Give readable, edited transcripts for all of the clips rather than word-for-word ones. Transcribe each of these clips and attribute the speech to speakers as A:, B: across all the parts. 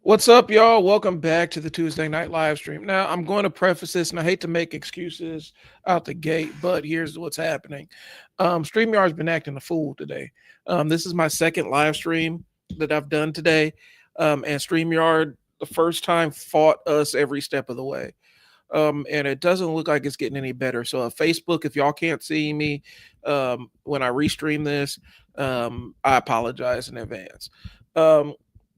A: What's up, y'all? Welcome back to the Tuesday night live stream. Now, I'm going to preface this, and I hate to make excuses out the gate, but here's what's happening. StreamYard's been acting a fool today. This is my second live stream that I've done today, and StreamYard, the first time, fought us every step of the way. And it doesn't look like it's getting any better. So, Facebook, if y'all can't see me when I restream this, I apologize in advance. Um,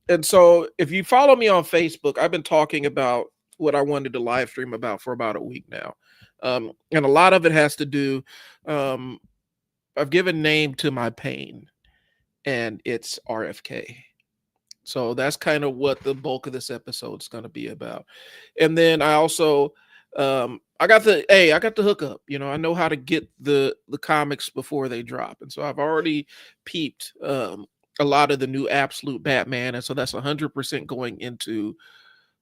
A: and so if you follow me on Facebook, I've been talking about what I wanted to live stream about for about a week now. And a lot of it has to do, um, I've given name to my pain, and it's RFK. So that's kind of what the bulk of this episode is going to be about. And then I also, I got the hookup. I know how to get the comics before they drop, and so I've already peeped a lot of the new Absolute Batman, and so that's 100% going into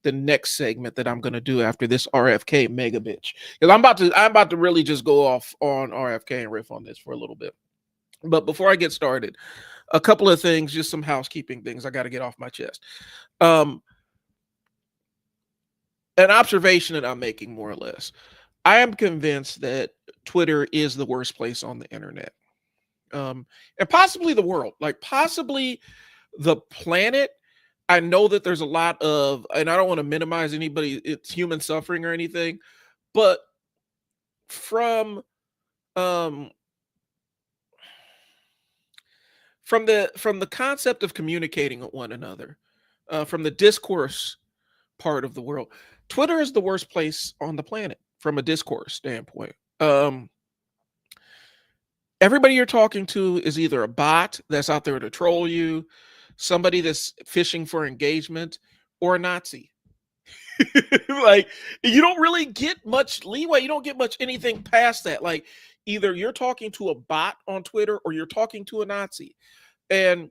A: the next segment that I'm going to do after this RFK mega bitch, because I'm about to really just go off on RFK and riff on this for a little bit. But before I get started, a couple of things, just some housekeeping things I got to get off my chest. Um, an observation that I'm making, more or less. I am convinced that Twitter is the worst place on the internet, and possibly the world, like possibly the planet. I know that there's a lot of, and I don't want to minimize anybody, it's human suffering or anything, but from um from the concept of communicating with one another, from the discourse part of the world, Twitter is the worst place on the planet from a discourse standpoint. Everybody you're talking to is either a bot that's out there to troll you, somebody that's fishing for engagement, or a Nazi. Like, you don't really get much leeway. You don't get much anything past that. Like, either you're talking to a bot on Twitter or you're talking to a Nazi. And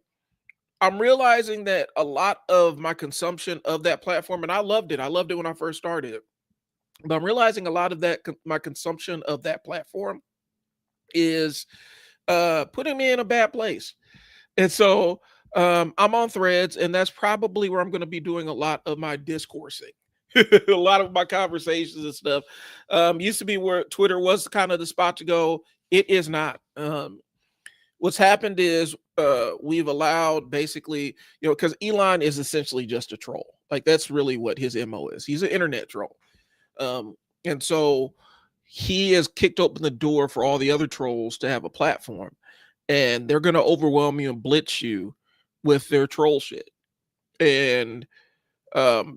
A: I'm realizing that a lot of my consumption of that platform, and I loved it. I loved it when I first started. But I'm realizing a lot of that, my consumption of that platform is putting me in a bad place. And so I'm on Threads, and that's probably where I'm going to be doing a lot of my discoursing. A lot of my conversations and stuff used to be where Twitter was kind of the spot to go. It is not. What's happened is we've allowed, basically, because Elon is essentially just a troll. Like, that's really what his MO is. He's an internet troll. And so he has kicked open the door for all the other trolls to have a platform, and they're going to overwhelm you and blitz you with their troll shit. And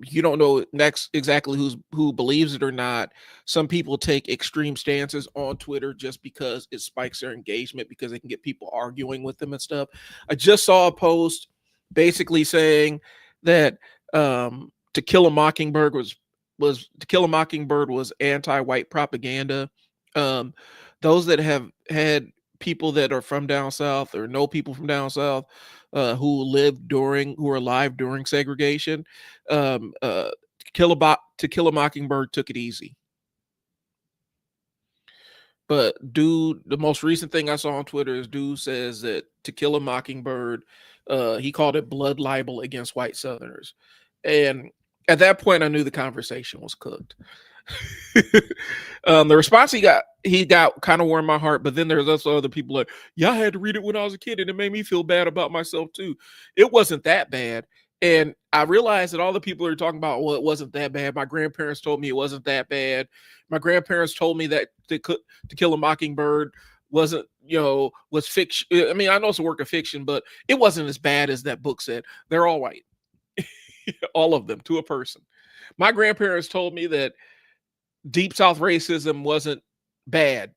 A: you don't know next exactly who believes it or not. Some people take extreme stances on Twitter just because it spikes their engagement, because they can get people arguing with them and stuff. I just saw a post basically saying that To Kill a Mockingbird was To Kill a Mockingbird was anti-white propaganda. Um, those that have had people that are from down south or know people from down south who are alive during segregation, To Kill a Mockingbird took it easy. But dude, the most recent thing I saw on Twitter is dude says that To Kill a Mockingbird, he called it blood libel against white Southerners. And at that point, I knew the conversation was cooked. The response he got kind of warmed my heart, but then there's also other people like, yeah, I had to read it when I was a kid and it made me feel bad about myself too. It wasn't that bad. And I realized that all the people are talking about, well, it wasn't that bad. My grandparents told me it wasn't that bad. My grandparents told me that To Kill a Mockingbird wasn't, was fiction. I mean, I know it's a work of fiction, but it wasn't as bad as that book said. They're all white. All of them, to a person. My grandparents told me that Deep South racism wasn't bad.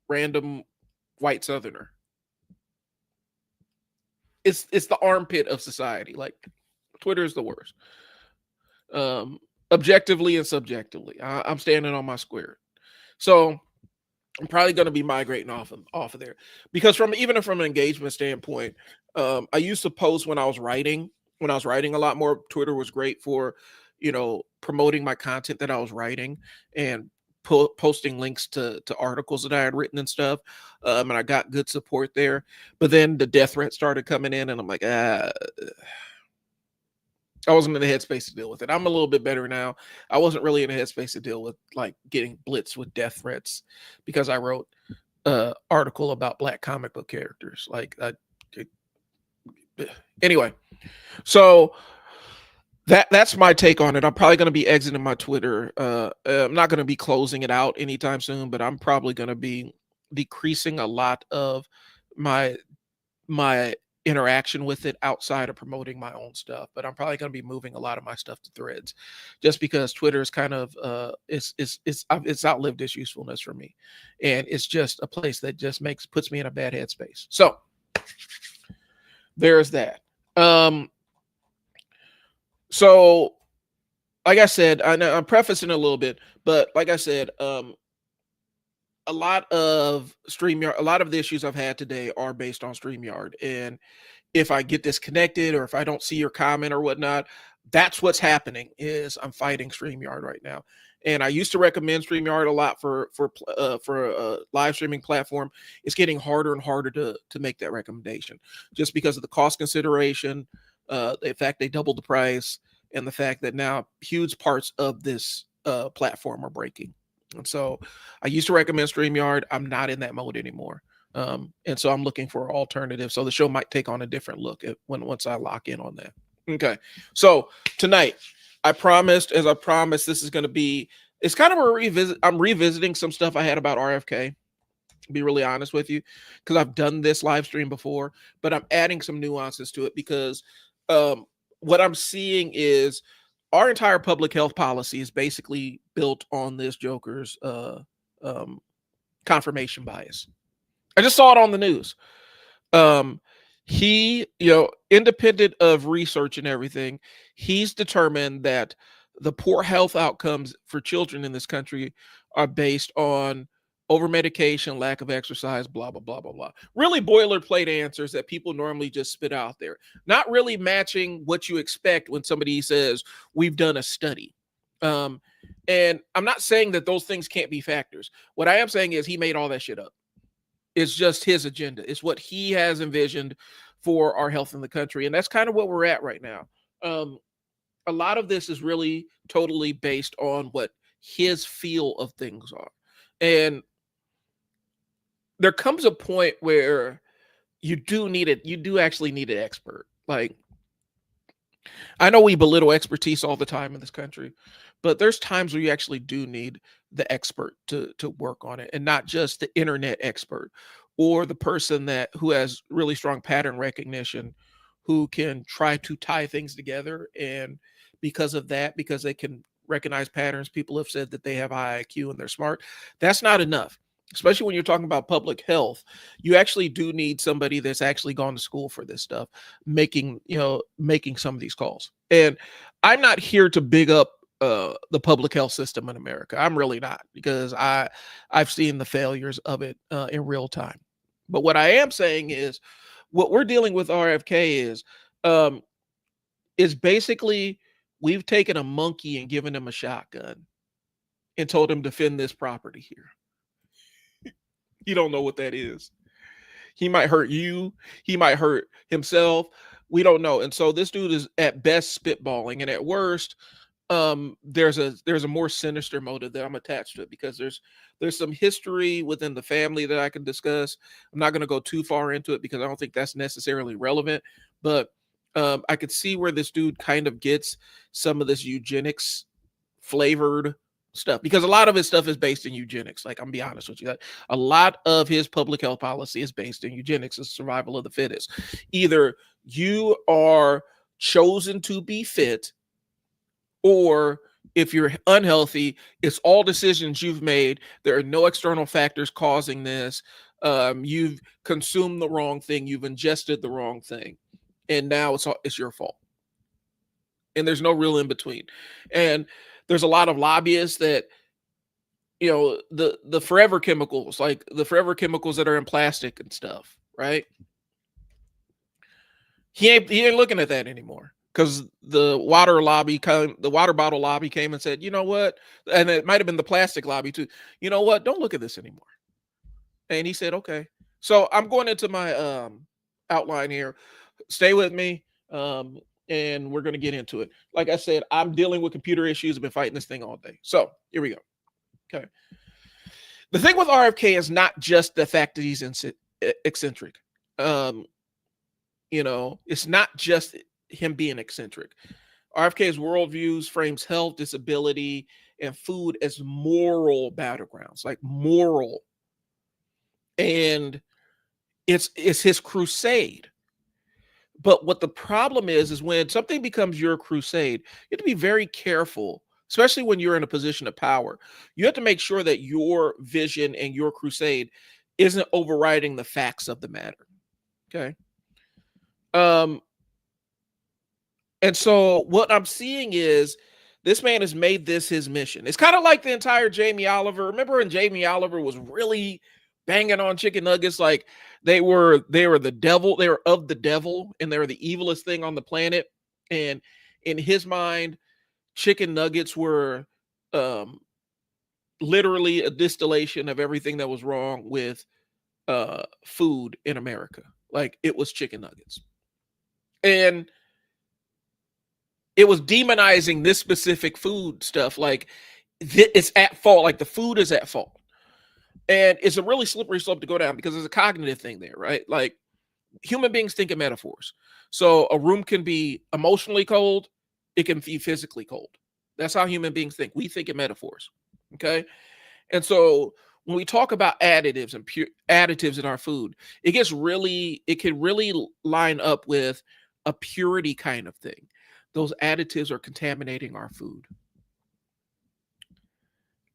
A: Random white Southerner. It's the armpit of society. Like, Twitter is the worst. Objectively and subjectively, I'm standing on my square. So I'm probably going to be migrating off of there, because from an engagement standpoint, I used to post when I was writing. When I was writing a lot more, Twitter was great for, promoting my content that I was writing and posting links to articles that I had written and stuff. And I got good support there. But then the death threat started coming in, and I'm like, I wasn't in the headspace to deal with it. I'm a little bit better now. I wasn't really in the headspace to deal with like getting blitzed with death threats because I wrote article about black comic book characters. Anyway, so that's my take on it. I'm probably going to be exiting my Twitter. I'm not going to be closing it out anytime soon, but I'm probably going to be decreasing a lot of my my interaction with it outside of promoting my own stuff. But I'm probably going to be moving a lot of my stuff to Threads, just because Twitter is kind of it's outlived its usefulness for me, and it's just a place that just puts me in a bad headspace. So there's that. So like I said, I know I'm prefacing a little bit, but like I said, a lot of StreamYard, a lot of the issues I've had today are based on StreamYard. And if I get disconnected or if I don't see your comment or whatnot, that's what's happening. Is I'm fighting StreamYard right now. And I used to recommend StreamYard a lot for a live streaming platform. It's getting harder and harder to make that recommendation, just because of the cost consideration, the fact they doubled the price, and the fact that now huge parts of this platform are breaking. And so I used to recommend StreamYard. I'm not in that mode anymore. And so I'm looking for alternatives. So the show might take on a different look once I lock in on that. Okay. So tonight, as I promised, this is going to be, it's kind of a revisit. I'm revisiting some stuff I had about RFK, to be really honest with you, because I've done this live stream before, but I'm adding some nuances to it because what I'm seeing is our entire public health policy is basically built on this Joker's confirmation bias. I just saw it on the news. He, independent of research and everything, he's determined that the poor health outcomes for children in this country are based on over medication, lack of exercise, blah, blah, blah, blah, blah. Really boilerplate answers that people normally just spit out there, not really matching what you expect when somebody says, we've done a study. And I'm not saying that those things can't be factors. What I am saying is he made all that shit up. It's just his agenda. It's what he has envisioned for our health in the country. And that's kind of what we're at right now. A lot of this is really totally based on what his feel of things are. And there comes a point where you do actually need an expert. Like, I know we belittle expertise all the time in this country, but there's times where you actually do need the expert to work on it, and not just the internet expert or the person who has really strong pattern recognition, who can try to tie things together. And because of that, because they can recognize patterns, people have said that they have high IQ and they're smart. That's not enough. Especially when you're talking about public health, you actually do need somebody that's actually gone to school for this stuff, making some of these calls. And I'm not here to big up the public health system in America. I'm really not, because I've seen the failures of it in real time. But what I am saying is, what we're dealing with RFK is basically, we've taken a monkey and given him a shotgun and told him defend this property here. You don't know what that is. He might hurt you. He might hurt himself. We don't know. And so this dude is at best spitballing, and at worst, there's a more sinister motive that I'm attached to it, because there's some history within the family that I can discuss. I'm not going to go too far into it because I don't think that's necessarily relevant, but I could see where this dude kind of gets some of this eugenics flavored stuff, because a lot of his stuff is based in eugenics. Like, I'm gonna be honest with you, a lot of his public health policy is based in eugenics, the survival of the fittest. Either you are chosen to be fit, or if you're unhealthy, it's all decisions you've made. There are no external factors causing this. You've consumed the wrong thing, you've ingested the wrong thing, and now it's your fault. And there's no real in between. And there's a lot of lobbyists that, the forever chemicals, like the forever chemicals that are in plastic and stuff, right? He ain't looking at that anymore, because the water bottle lobby came and said, you know what? And it might have been the plastic lobby too. You know what? Don't look at this anymore. And he said, okay. So I'm going into my outline here. Stay with me. And and we're going to get into it. Like I said, I'm dealing with computer issues. I've been fighting this thing all day. So here we go. Okay. The thing with RFK is not just the fact that he's eccentric. Um, it's not just him being eccentric. RFK's worldviews frames health, disability, and food as moral battlegrounds, like moral. And it's his crusade. But what the problem is when something becomes your crusade, you have to be very careful, especially when you're in a position of power. You have to make sure that your vision and your crusade isn't overriding the facts of the matter. Okay. And so what I'm seeing is this man has made this his mission. It's kind of like the entire Jamie Oliver. Remember when Jamie Oliver was really banging on chicken nuggets like they were the devil, they were of the devil, and they were the evilest thing on the planet. And in his mind, chicken nuggets were literally a distillation of everything that was wrong with food in America. Like it was chicken nuggets. And it was demonizing this specific food stuff. Like it's at fault. Like the food is at fault. And it's a really slippery slope to go down because there's a cognitive thing there, right? Like human beings think in metaphors. So a room can be emotionally cold. It can be physically cold. That's how human beings think. We think in metaphors. Okay. And so when we talk about additives and additives in our food, it can really line up with a purity kind of thing. Those additives are contaminating our food.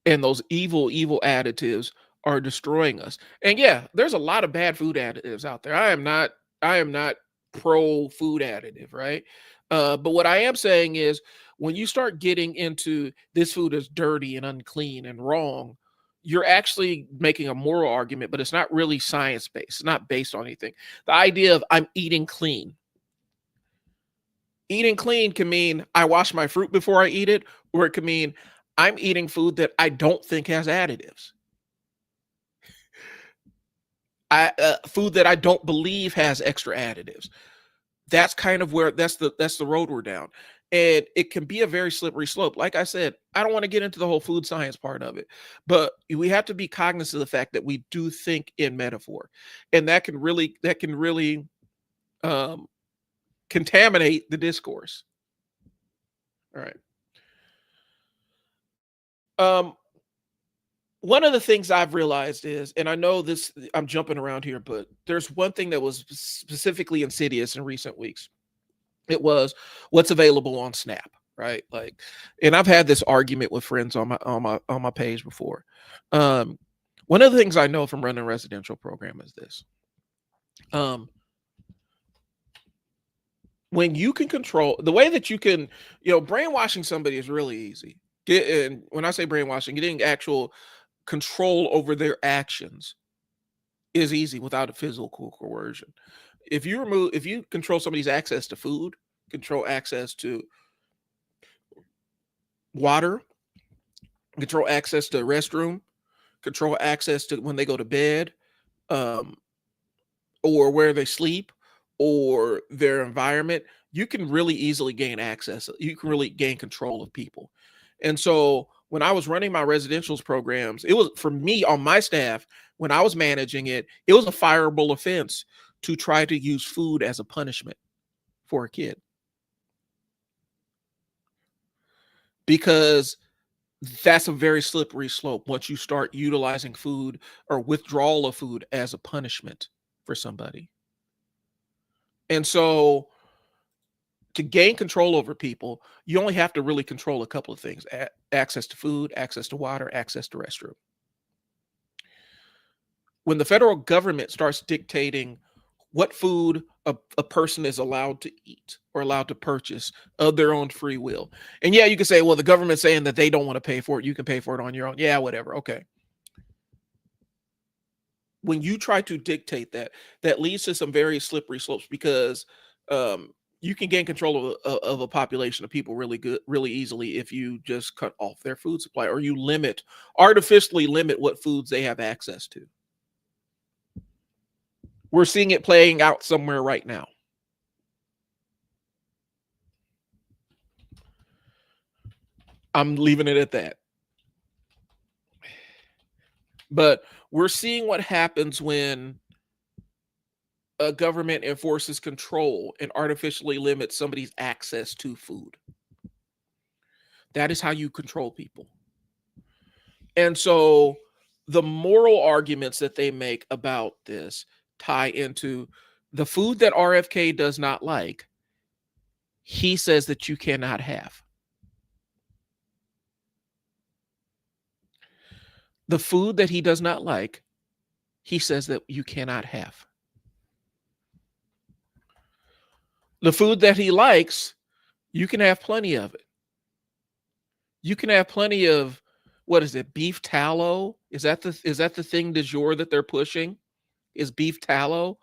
A: And those evil additives are destroying us. And yeah, there's a lot of bad food additives out there. I am not pro food additive, right? But what I am saying is when you start getting into this food is dirty and unclean and wrong, you're actually making a moral argument, but it's not really science-based. It's not based on anything. The idea of I'm eating clean. Eating clean can mean I wash my fruit before I eat it, or it can mean I'm eating food that I don't think has additives. Food that I don't believe has extra additives. That's kind of where that's the road we're down. And it can be a very slippery slope. Like I said, I don't want to get into the whole food science part of it, but we have to be cognizant of the fact that we do think in metaphor, and that can really contaminate the discourse. All right. One of the things I've realized is, and I know this, I'm jumping around here, but there's one thing that was specifically insidious in recent weeks. It was what's available on Snap, right? Like, and I've had this argument with friends on my page before. One of the things I know from running a residential program is this. When you can control the way that you can, brainwashing somebody is really easy. And when I say brainwashing, getting actual control over their actions is easy without a physical coercion. If you control somebody's access to food, control access to water, control access to the restroom, control access to when they go to bed, or where they sleep, or their environment, you can really easily gain access. You can really gain control of people. And so when I was running my residentials programs, it was, for me on my staff, when I was managing it, it was a fireable offense to try to use food as a punishment for a kid. Because that's a very slippery slope once you start utilizing food or withdrawal of food as a punishment for somebody. And so to gain control over people, you only have to really control a couple of things: access to food, access to water, access to restroom. When the federal government starts dictating what food a person is allowed to eat or allowed to purchase of their own free will. And yeah, you can say, well, the government's saying that they don't want to pay for it. You can pay for it on your own. Yeah, whatever. Okay. When you try to dictate that, that leads to some very slippery slopes, because you can gain control of a population of people really easily if you just cut off their food supply, or you artificially limit what foods they have access to. We're seeing it playing out somewhere right now. I'm leaving it at that. But we're seeing what happens when a government enforces control and artificially limits somebody's access to food. That is how you control people. And so the moral arguments that they make about this tie into the food that RFK does not like. He says that you cannot have. The food that he does not like, he says that you cannot have. The food that he likes, you can have plenty of it. You can have plenty of, what is it, beef tallow? Is that the thing du jour that they're pushing? Is beef tallow?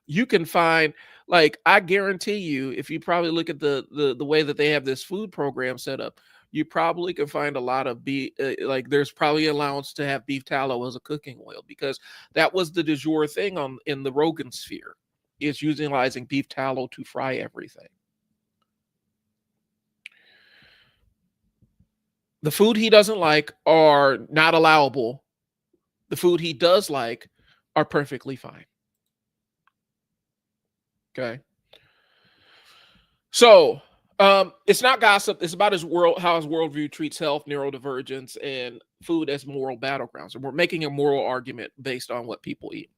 A: You can find, like, I guarantee you, if you probably look at the way that they have this food program set up, you probably can find a lot of beef. Like, there's probably allowance to have beef tallow as a cooking oil, because that was the du jour thing in the Rogan sphere, is utilizing beef tallow to fry everything. The food he doesn't like are not allowable. The food he does like are perfectly fine. Okay. So it's not gossip. It's about how his worldview treats health, neurodivergence, and food as moral battlegrounds. And we're making a moral argument based on what people eat.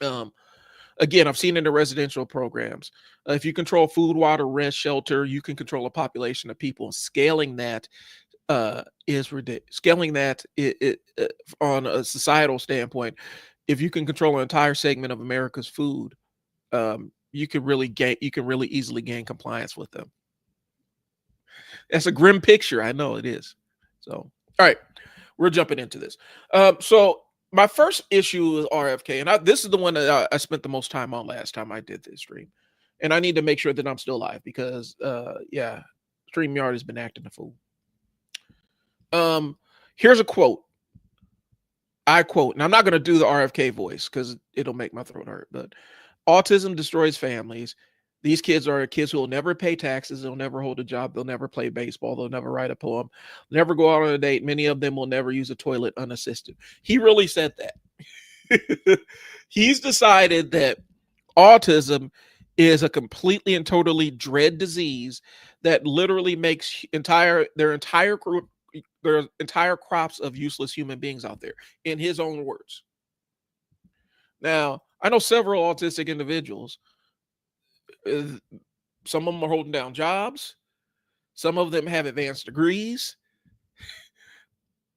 A: Again, I've seen in the residential programs, if you control food, water, rent, shelter, you can control a population of people. Scaling that is ridiculous. Scaling that on a societal standpoint, if you can control an entire segment of America's food, you can really easily gain compliance with them. That's a grim picture. I know it is. So, all right, we're jumping into this. So my first issue is RFK, and this is the one that I spent the most time on last time I did this stream, and I need to make sure that I'm still live because, StreamYard has been acting a fool. Here's a quote. I quote, and I'm not going to do the RFK voice because it'll make my throat hurt, but autism destroys families. These kids are kids who will never pay taxes. They'll never hold a job. They'll never play baseball. They'll never write a poem. Never go out on a date. Many of them will never use a toilet unassisted. He really said that. He's decided that autism is a completely and totally dread disease that literally makes their entire crops of useless human beings out there, in his own words. Now, I know several autistic individuals. Some of them are holding down jobs. Some of them have advanced degrees.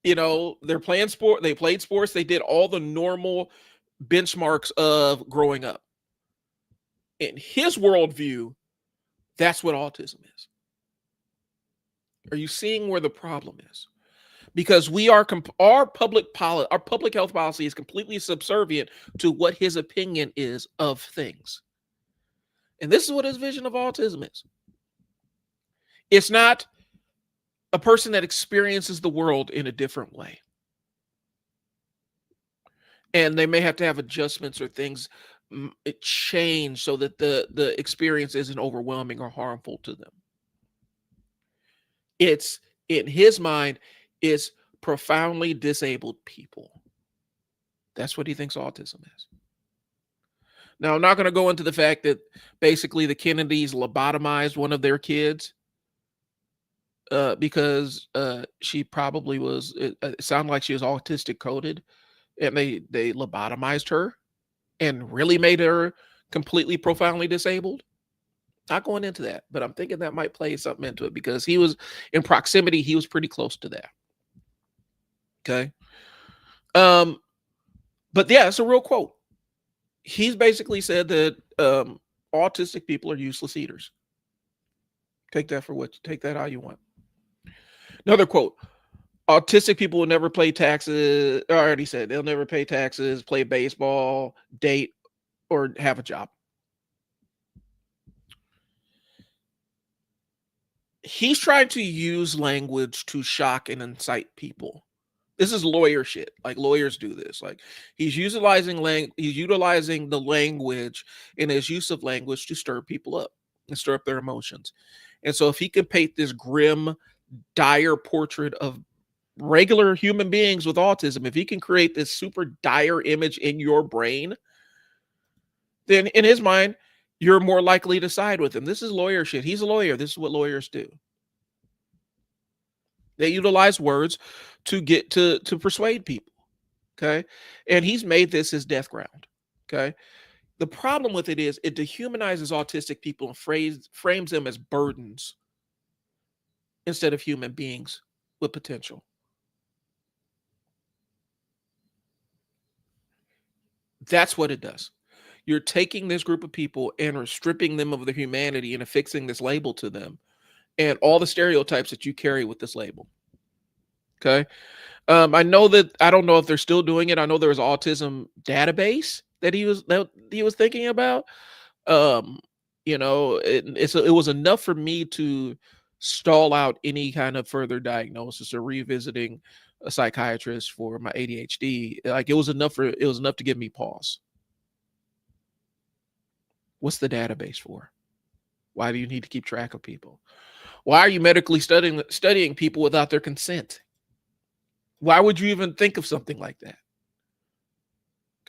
A: They're playing sport. They played sports. They did all the normal benchmarks of growing up. In his worldview, that's what autism is. Are you seeing where the problem is? Because our public health policy is completely subservient to what his opinion is of things. And this is what his vision of autism is. It's not a person that experiences the world in a different way. And they may have to have adjustments or things change so that the experience isn't overwhelming or harmful to them. It's, in his mind, it's profoundly disabled people. That's what he thinks autism is. Now, I'm not going to go into the fact that basically the Kennedys lobotomized one of their kids because she probably was, it sounded like she was autistic coded, and they lobotomized her and really made her completely profoundly disabled. Not going into that, but I'm thinking that might play something into it because he was in proximity. He was pretty close to that. Okay. But yeah, it's a real quote. He's basically said that autistic people are useless eaters. Take that how you want. Another quote. Autistic people will never pay taxes. I already said they'll never pay taxes, play baseball, date, or have a job. He's trying to use language to shock and incite people. This is lawyer shit. Like, lawyers do this. Like, he's utilizing the language and his use of language to stir people up and stir up their emotions. And so if he can paint this grim, dire portrait of regular human beings with autism, if he can create this super dire image in your brain, then in his mind, you're more likely to side with him. This is lawyer shit. He's a lawyer. This is what lawyers do. They utilize words to get to persuade people. Okay. And he's made this his death ground. Okay. The problem with it is it dehumanizes autistic people and frames them as burdens instead of human beings with potential. That's what it does. You're taking this group of people and are stripping them of their humanity and affixing this label to them and all the stereotypes that you carry with this label. Okay. I know that I don't know if they're still doing it. I know there was an autism database that he was thinking about. Um, it was enough for me to stall out any kind of further diagnosis or revisiting a psychiatrist for my ADHD. Like it was enough to give me pause. What's the database for? Why do you need to keep track of people? Why are you medically studying people without their consent? Why would you even think of something like that?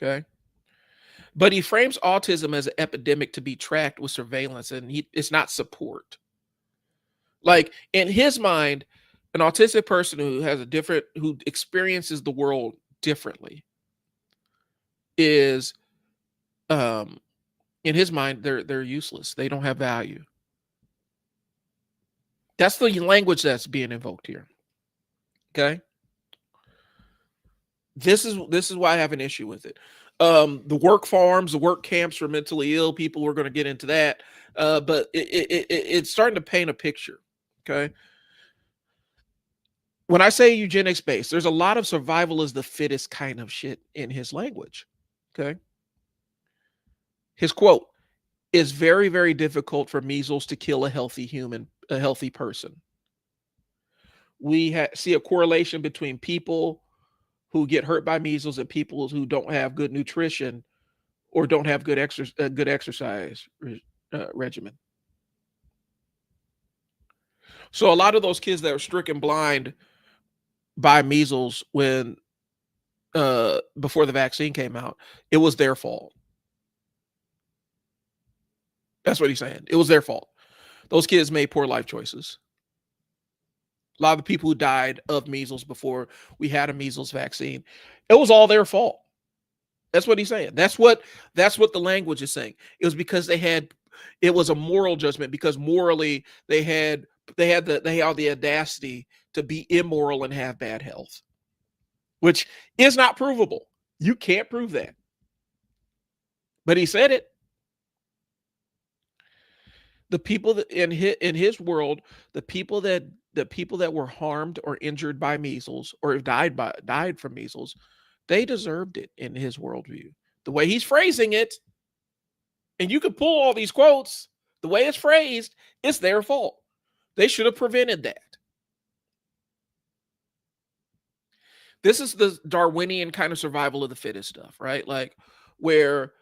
A: Okay. But he frames autism as an epidemic to be tracked with surveillance, and it's not support. Like in his mind, an autistic person who experiences the world differently is, in his mind, they're useless. They don't have value. That's the language that's being invoked here. Okay. This is why I have an issue with it. The work farms, the work camps for mentally ill people, we're going to get into that. But it's starting to paint a picture. Okay. When I say eugenics based, there's a lot of survival is the fittest kind of shit in his language. Okay. His quote is very, very difficult for measles to kill a healthy person. We see a correlation between people who get hurt by measles and people who don't have good nutrition or don't have good exercise regimen. So a lot of those kids that were stricken blind by measles when before the vaccine came out, it was their fault. That's what he's saying. It was their fault. Those kids made poor life choices. A lot of the people who died of measles before we had a measles vaccine, it was all their fault. That's what he's saying. That's what the language is saying. It was because it was a moral judgment because morally they had the audacity to be immoral and have bad health, which is not provable. You can't prove that. But he said it. The people that in his world, the people that were harmed or injured by measles or died from measles, they deserved it in his worldview. The way he's phrasing it, and you can pull all these quotes, the way it's phrased, it's their fault. They should have prevented that. This is the Darwinian kind of survival of the fittest stuff, right? Like where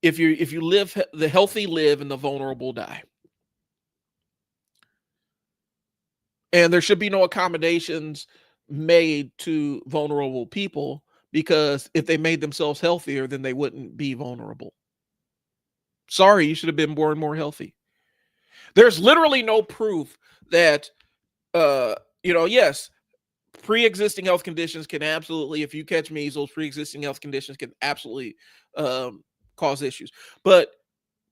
A: if you live, the healthy live and the vulnerable die. And there should be no accommodations made to vulnerable people because if they made themselves healthier, then they wouldn't be vulnerable. Sorry, you should have been born more healthy. There's literally no proof that, yes, pre-existing health conditions can absolutely, if you catch measles, pre-existing health conditions can absolutely cause issues. But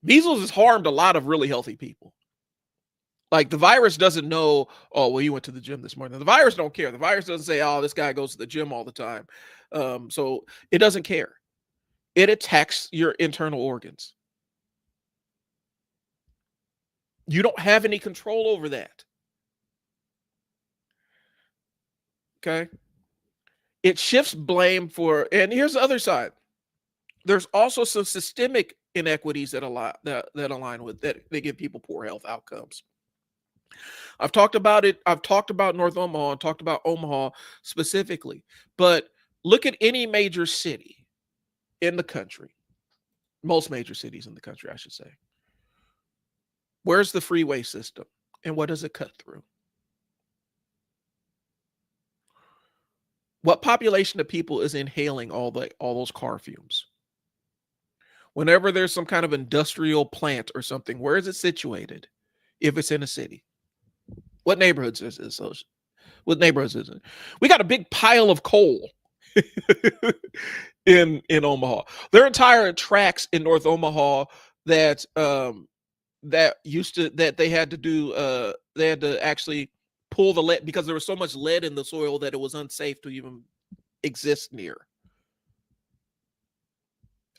A: measles has harmed a lot of really healthy people. Like the virus doesn't know, oh, well, you went to the gym this morning. The virus don't care. The virus doesn't say, oh, this guy goes to the gym all the time. So it doesn't care. It attacks your internal organs. You don't have any control over that. Okay. It shifts blame for, and here's the other side. There's also some systemic inequities that align with that. They give people poor health outcomes. I've talked about it. I've talked about North Omaha and talked about Omaha specifically, but look at any major city in the country, most major cities in the country, I should say. Where's the freeway system and what does it cut through? What population of people is inhaling all those car fumes? Whenever there's some kind of industrial plant or something, where is it situated? If it's in a city, what neighborhoods is it? What neighborhoods is it? We got a big pile of coal in Omaha. There are entire tracks in North Omaha that that they had to do they had to actually pull the lead because there was so much lead in the soil that it was unsafe to even exist near.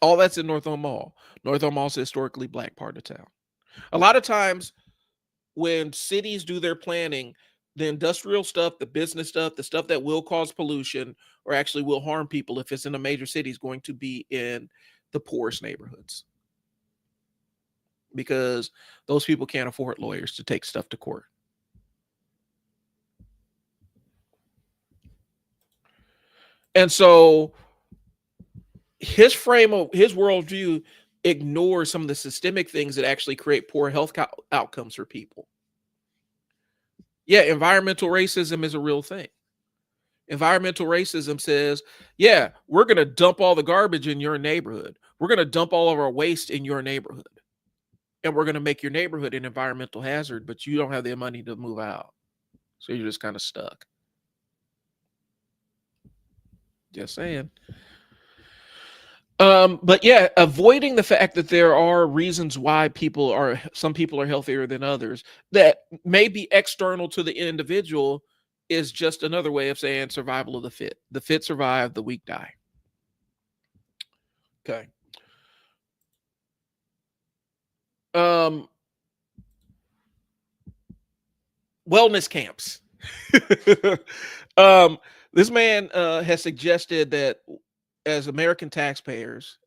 A: All that's in North Omaha. North Omaha is a historically black part of town. A lot of times when cities do their planning, the industrial stuff, the business stuff, the stuff that will cause pollution or actually will harm people if it's in a major city is going to be in the poorest neighborhoods. Because those people can't afford lawyers to take stuff to court. And so his worldview ignores some of the systemic things that actually create poor health outcomes for people. Yeah, environmental racism is a real thing. Environmental racism says, yeah, we're going to dump all the garbage in your neighborhood. We're going to dump all of our waste in your neighborhood. And we're going to make your neighborhood an environmental hazard, but you don't have the money to move out. So you're just kind of stuck. Just saying. But yeah, avoiding the fact that there are reasons why some people are healthier than others that may be external to the individual is just another way of saying survival of the fit. The fit survive, the weak die. Okay. Wellness camps. This man has suggested that as American taxpayers,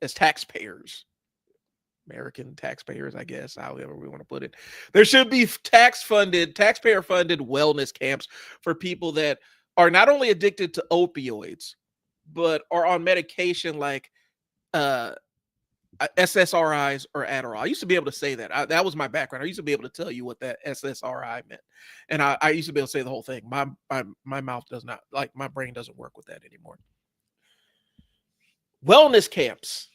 A: American taxpayers, I guess, however we want to put it, there should be taxpayer-funded wellness camps for people that are not only addicted to opioids, but are on medication like SSRIs or Adderall. I used to be able to say that. That was my background. I used to be able to tell you what that SSRI meant. And I used to be able to say the whole thing. My mouth does not, like, my brain doesn't work with that anymore. Wellness camps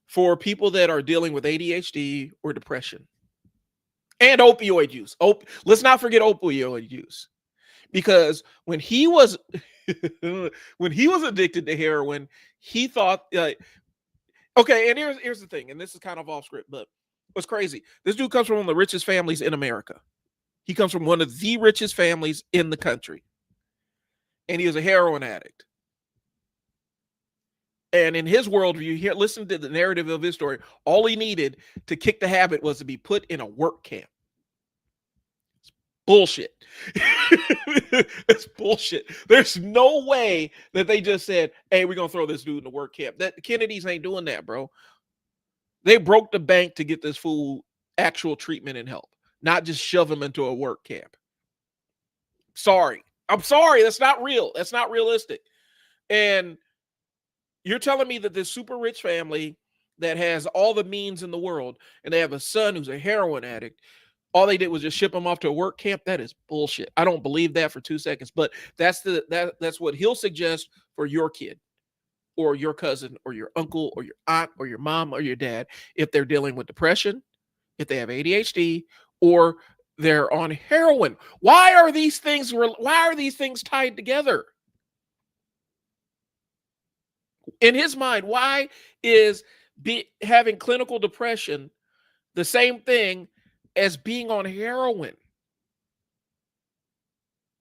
A: for people that are dealing with ADHD or depression and opioid use. Let's not forget opioid use, because when he was addicted to heroin, he thought, okay, and here's the thing, and this is kind of off script, but what's crazy, this dude comes from one of the richest families in America. He comes from one of the richest families in the country, and he was a heroin addict. And in his worldview, here, listen to the narrative of his story. All he needed to kick the habit was to be put in a work camp. It's bullshit. It's bullshit. There's no way that they just said, hey, we're going to throw this dude in a work camp. That Kennedys ain't doing that, bro. They broke the bank to get this fool actual treatment and help, not just shove him into a work camp. Sorry. I'm sorry. That's not real. That's not realistic. And you're telling me that this super rich family that has all the means in the world, and they have a son who's a heroin addict, all they did was just ship him off to a work camp? That is bullshit. I don't believe that for 2 seconds, but that's what he'll suggest for your kid or your cousin or your uncle or your aunt or your mom or your dad if they're dealing with depression, if they have ADHD, or they're on heroin. Why are these things tied together? In his mind, why is having clinical depression the same thing as being on heroin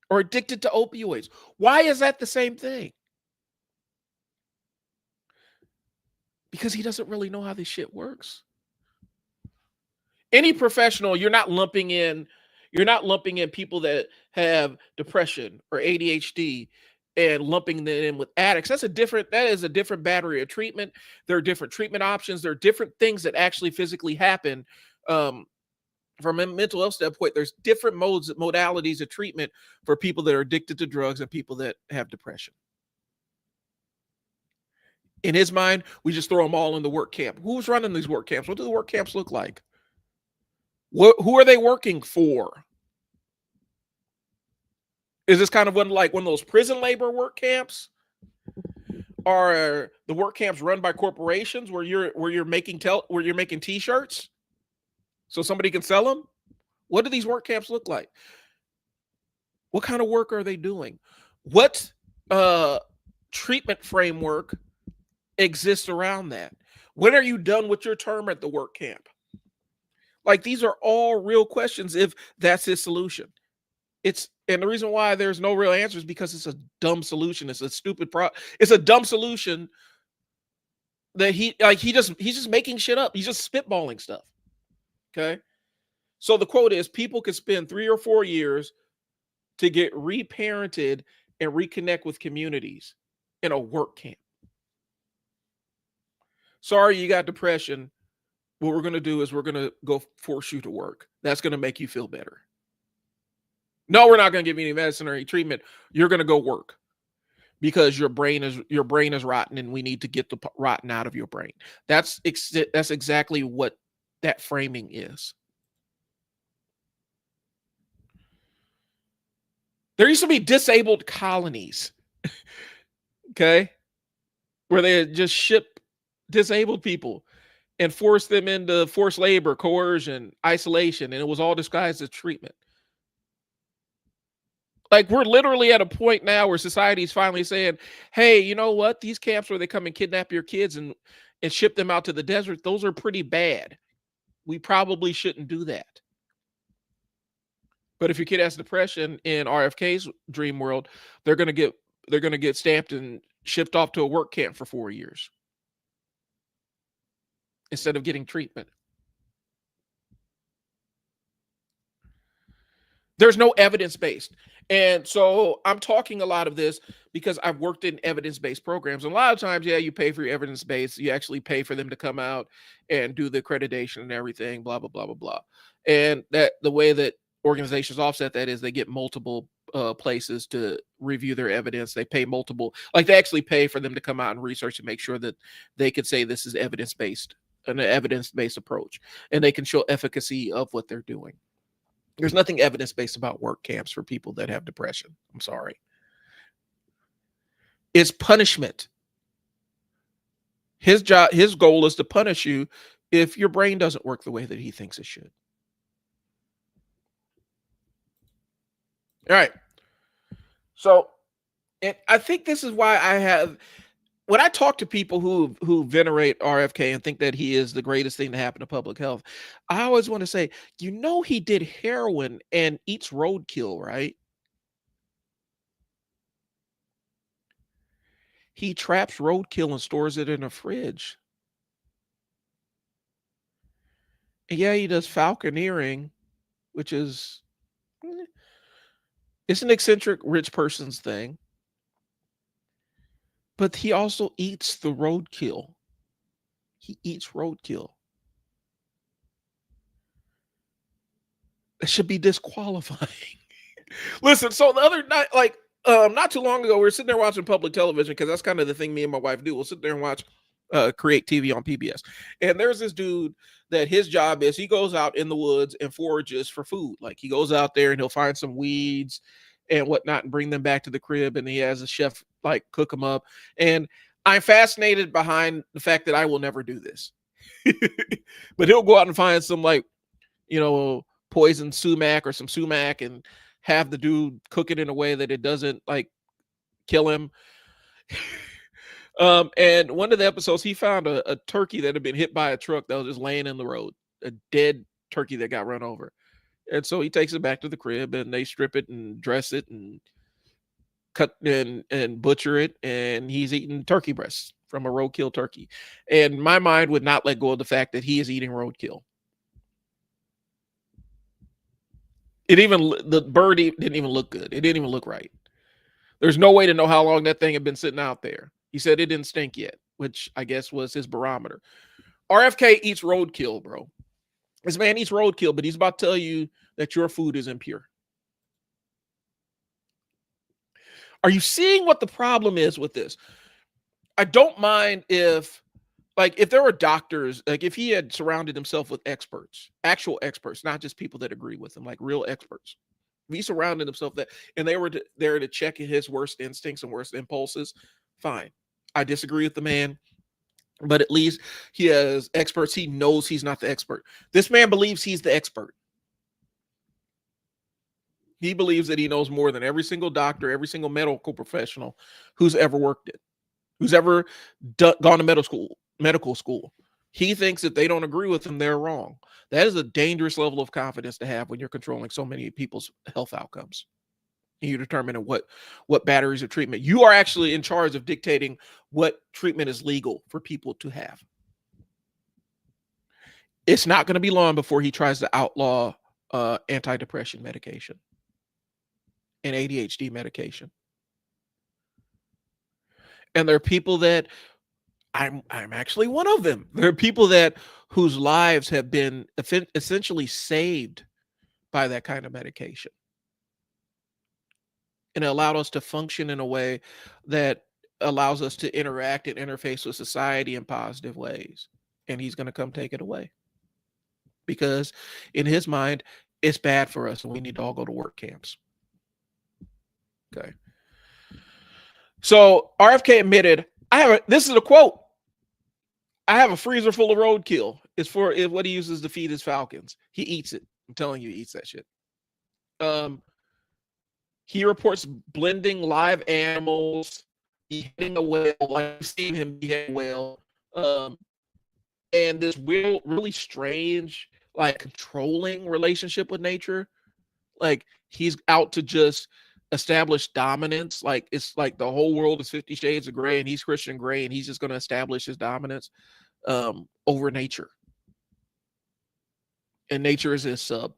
A: or addicted to opioids? Why is that the same thing? Because he doesn't really know how this shit works. Any professional, you're not lumping in people that have depression or ADHD and lumping them in with addicts. That is a different battery of treatment. There are different treatment options. There are different things that actually physically happen. From a mental health standpoint, there's different modalities of treatment for people that are addicted to drugs and people that have depression. In his mind, we just throw them all in the work camp. Who's running these work camps? What do the work camps look like? Who are they working for? Is this kind of one of those prison labor work camps? Are the work camps run by corporations where you're making t-shirts so somebody can sell them? What do these work camps look like? What kind of work are they doing? What treatment framework exists around that? When are you done with your term at the work camp? Like, these are all real questions if that's his solution. And the reason why there's no real answer is because it's a dumb solution. It's a it's a dumb solution that he's just making shit up. He's just spitballing stuff. Okay. So the quote is, people could spend 3 or 4 years to get reparented and reconnect with communities in a work camp. Sorry, you got depression. What we're going to do is we're going to go force you to work. That's going to make you feel better. No, we're not going to give you any medicine or any treatment. You're going to go work because your brain is rotten, and we need to get the rotten out of your brain. That's exactly what that framing is. There used to be disabled colonies, okay, where they just ship disabled people and force them into forced labor, coercion, isolation, and it was all disguised as treatment. Like, we're literally at a point now where society is finally saying, hey, you know what? These camps where they come and kidnap your kids and ship them out to the desert, those are pretty bad. We probably shouldn't do that. But if your kid has depression in RFK's dream world, they're going to get stamped and shipped off to a work camp for 4 years instead of getting treatment. There's no evidence-based. And so I'm talking a lot of this because I've worked in evidence-based programs. And a lot of times, yeah, you pay for your evidence-based. You actually pay for them to come out and do the accreditation and everything, blah, blah, blah, blah, blah. And that the way that organizations offset that is they get multiple places to review their evidence. They pay multiple, like they actually pay for them to come out and research and make sure that they could say this is evidence-based, an evidence-based approach, and they can show efficacy of what they're doing. There's nothing evidence-based about work camps for people that have depression. I'm sorry. It's punishment. His goal is to punish you if your brain doesn't work the way that he thinks it should. All right. So, and I think this is why when I talk to people who venerate RFK and think that he is the greatest thing to happen to public health, I always want to say, he did heroin and eats roadkill, right? He traps roadkill and stores it in a fridge. And yeah, he does falconeering, which is it's an eccentric rich person's thing. But he also eats the roadkill. He eats roadkill. That should be disqualifying. Listen, so the other night, not too long ago, we were sitting there watching public television because that's kind of the thing me and my wife do. We'll sit there and watch Create TV on PBS. And there's this dude that his job is he goes out in the woods and forages for food. Like, he goes out there and he'll find some weeds and whatnot and bring them back to the crib, and he has a chef like cook them up. And I'm fascinated behind the fact that I will never do this. But he'll go out and find some poison sumac or some sumac and have the dude cook it in a way that it doesn't like kill him. And one of the episodes, he found a turkey that had been hit by a truck that was just laying in the road, a dead turkey that got run over. And so he takes it back to the crib and they strip it and dress it and cut and butcher it. And he's eating turkey breasts from a roadkill turkey. And my mind would not let go of the fact that he is eating roadkill. The bird didn't even look good. It didn't even look right. There's no way to know how long that thing had been sitting out there. He said it didn't stink yet, which I guess was his barometer. RFK eats roadkill, bro. This man eats roadkill, but he's about to tell you that your food is impure. Are you seeing what the problem is with this? I don't mind if there were doctors, like if he had surrounded himself with experts, actual experts, not just people that agree with him, like real experts. If he surrounded himself and they were there to check his worst instincts and worst impulses, fine. I disagree with the man, but at least he has experts. He knows he's not the expert. This man believes he's the expert. He believes that he knows more than every single doctor, every single medical professional who's ever worked it, who's ever gone to medical school. He thinks if they don't agree with him, they're wrong. That is a dangerous level of confidence to have when you're controlling so many people's health outcomes. You determine what batteries of treatment. You are actually in charge of dictating what treatment is legal for people to have. It's not going to be long before he tries to outlaw antidepressant medication and ADHD medication. And there are people that I'm actually one of them. There are people that whose lives have been essentially saved by that kind of medication. And it allowed us to function in a way that allows us to interact and interface with society in positive ways. And he's going to come take it away. Because in his mind, it's bad for us and we need to all go to work camps. Okay. So RFK admitted, this is a quote. I have a freezer full of roadkill. It's what he uses to feed his falcons. He eats it. I'm telling you, he eats that shit. He reports blending live animals, beheading a whale, like I've seen him behead a whale, and this really strange, like controlling relationship with nature. Like he's out to just establish dominance. Like it's like the whole world is 50 Shades of Grey, and he's Christian Grey, and he's just going to establish his dominance over nature. And nature is his sub.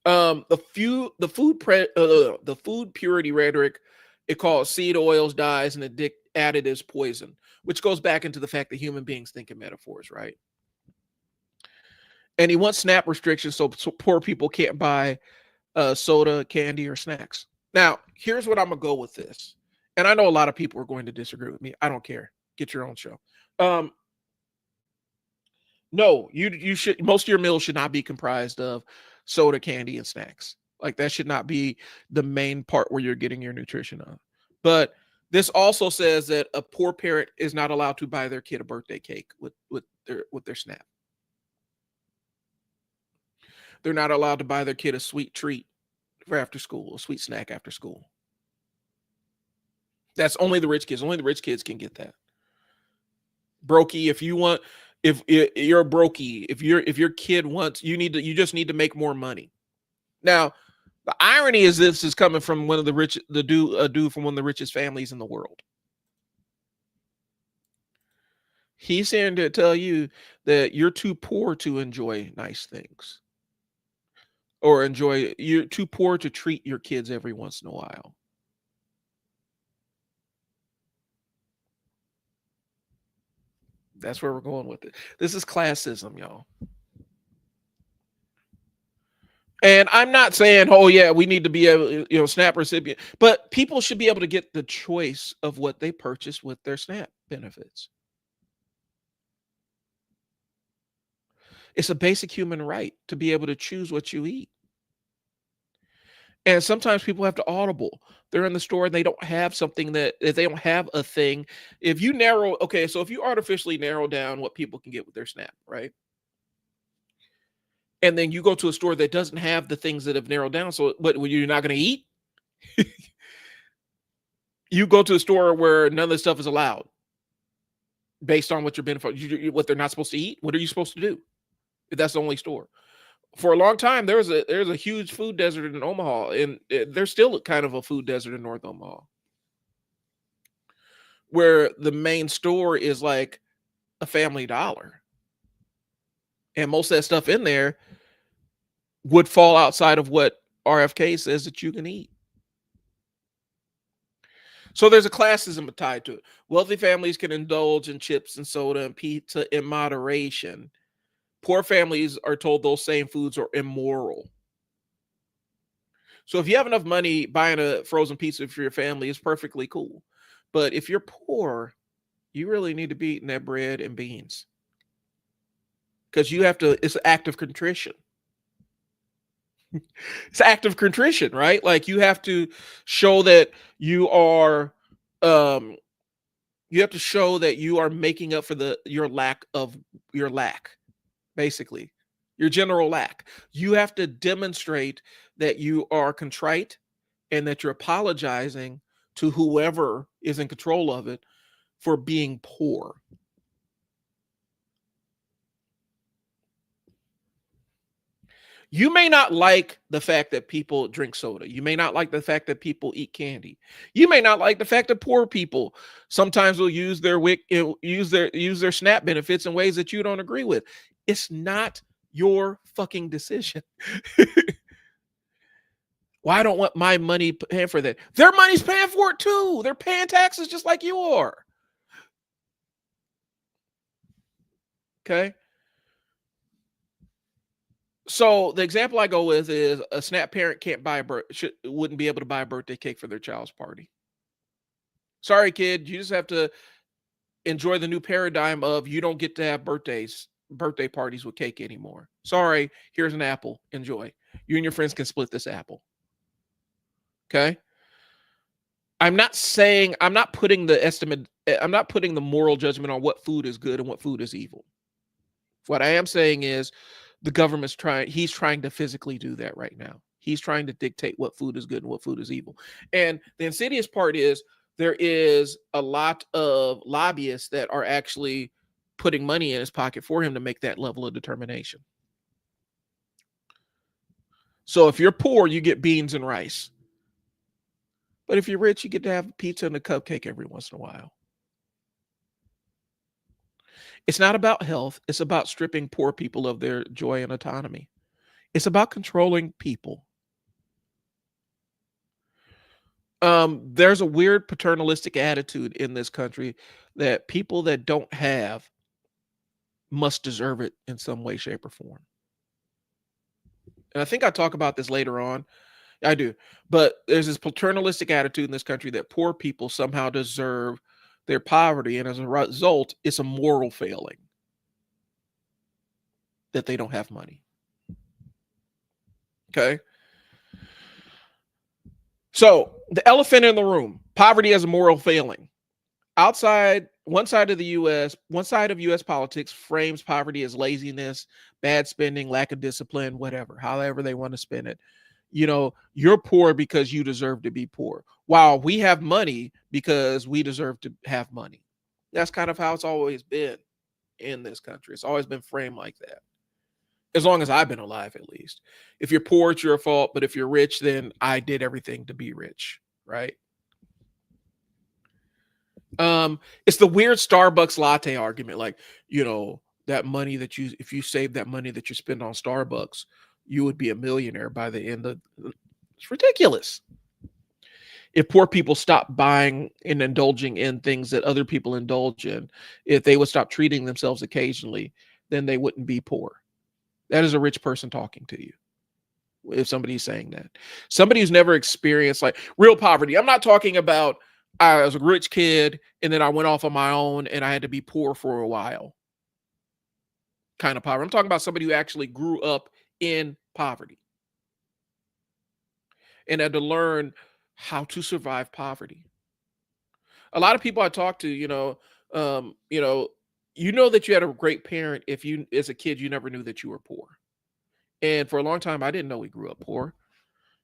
A: The food purity rhetoric, it calls seed oils, dyes, and additives poison, which goes back into the fact that human beings think in metaphors, right? And he wants SNAP restrictions so poor people can't buy soda, candy, or snacks. Now, here's what I'm gonna go with this, and I know a lot of people are going to disagree with me. I don't care. Get your own show. No, you should. Most of your meals should not be comprised of soda, candy, and snacks. Like that should not be the main part where you're getting your nutrition on. But this also says that a poor parent is not allowed to buy their kid a birthday cake with their SNAP. They're not allowed to buy their kid a sweet treat for after school, a sweet snack after school. That's only the rich kids. Only the rich kids can get that. Brokey, if you're a brokey, if your kid wants, you just need to make more money. Now, the irony is this is coming from one of the dude from one of the richest families in the world. He's here to tell you that you're too poor to enjoy nice things. Or you're too poor to treat your kids every once in a while. That's where we're going with it. This is classism, y'all. And I'm not saying, oh yeah, we need to be able, SNAP recipient, but people should be able to get the choice of what they purchase with their SNAP benefits. It's a basic human right to be able to choose what you eat. And sometimes people have to audible. They're in the store and they don't have something if they don't have a thing. So if you artificially narrow down what people can get with their SNAP, right? And then you go to a store that doesn't have the things that have narrowed down. So what you're not going to eat? You go to a store where none of this stuff is allowed based on what your benefit, what they're not supposed to eat. What are you supposed to do if that's the only store? For a long time, there's a huge food desert in Omaha, and there's still kind of a food desert in North Omaha, where the main store is like a Family Dollar, and most of that stuff in there would fall outside of what RFK says that you can eat. So there's a classism tied to it. Wealthy families can indulge in chips and soda and pizza in moderation. Poor families are told those same foods are immoral. So if you have enough money, buying a frozen pizza for your family is perfectly cool. But if you're poor, you really need to be eating that bread and beans. Because it's an act of contrition. It's an act of contrition, right? Like you have to show that you are You have to show that you are making up for your lack, basically, your general lack. You have to demonstrate that you are contrite and that you're apologizing to whoever is in control of it for being poor. You may not like the fact that people drink soda. You may not like the fact that people eat candy. You may not like the fact that poor people sometimes will use their use their SNAP benefits in ways that you don't agree with. It's not your fucking decision. Well, I don't want my money paying for that. Their money's paying for it too. They're paying taxes just like you are. Okay. So the example I go with is a SNAP parent wouldn't be able to buy a birthday cake for their child's party. Sorry, kid, you just have to enjoy the new paradigm of you don't get to have birthday parties with cake anymore. Sorry, here's an apple. Enjoy. You and your friends can split this apple. Okay? I'm not putting the moral judgment on what food is good and what food is evil. What I am saying is the government's he's trying to physically do that right now. He's trying to dictate what food is good and what food is evil. And the insidious part is there is a lot of lobbyists that are actually putting money in his pocket for him to make that level of determination. So if you're poor, you get beans and rice. But if you're rich, you get to have pizza and a cupcake every once in a while. It's not about health. It's about stripping poor people of their joy and autonomy. It's about controlling people. There's a weird paternalistic attitude in this country that people that don't have must deserve it in some way, shape, or form. And I think I talk about this later on. I do. But there's this paternalistic attitude in this country that poor people somehow deserve their poverty. And as a result, it's a moral failing that they don't have money. Okay. So the elephant in the room, poverty as a moral failing. One side of U.S. politics frames poverty as laziness, bad spending, lack of discipline, whatever, however they want to spin it. You're poor because you deserve to be poor. While we have money because we deserve to have money. That's kind of how it's always been in this country. It's always been framed like that. As long as I've been alive, at least. If you're poor, it's your fault. But if you're rich, then I did everything to be rich, right? It's the weird Starbucks latte argument. Like, that money if you save that money that you spend on Starbucks, you would be a millionaire by the end of. It's ridiculous. If poor people stop buying and indulging in things that other people indulge in, if they would stop treating themselves occasionally, then they wouldn't be poor. That is a rich person talking to you. If somebody's saying that, somebody who's never experienced like real poverty. I'm not talking about I was a rich kid and then I went off on my own and I had to be poor for a while. Kind of poverty. I'm talking about somebody who actually grew up in poverty and had to learn how to survive poverty. A lot of people I talk to, that you had a great parent if you, as a kid, you never knew that you were poor. And for a long time, I didn't know we grew up poor.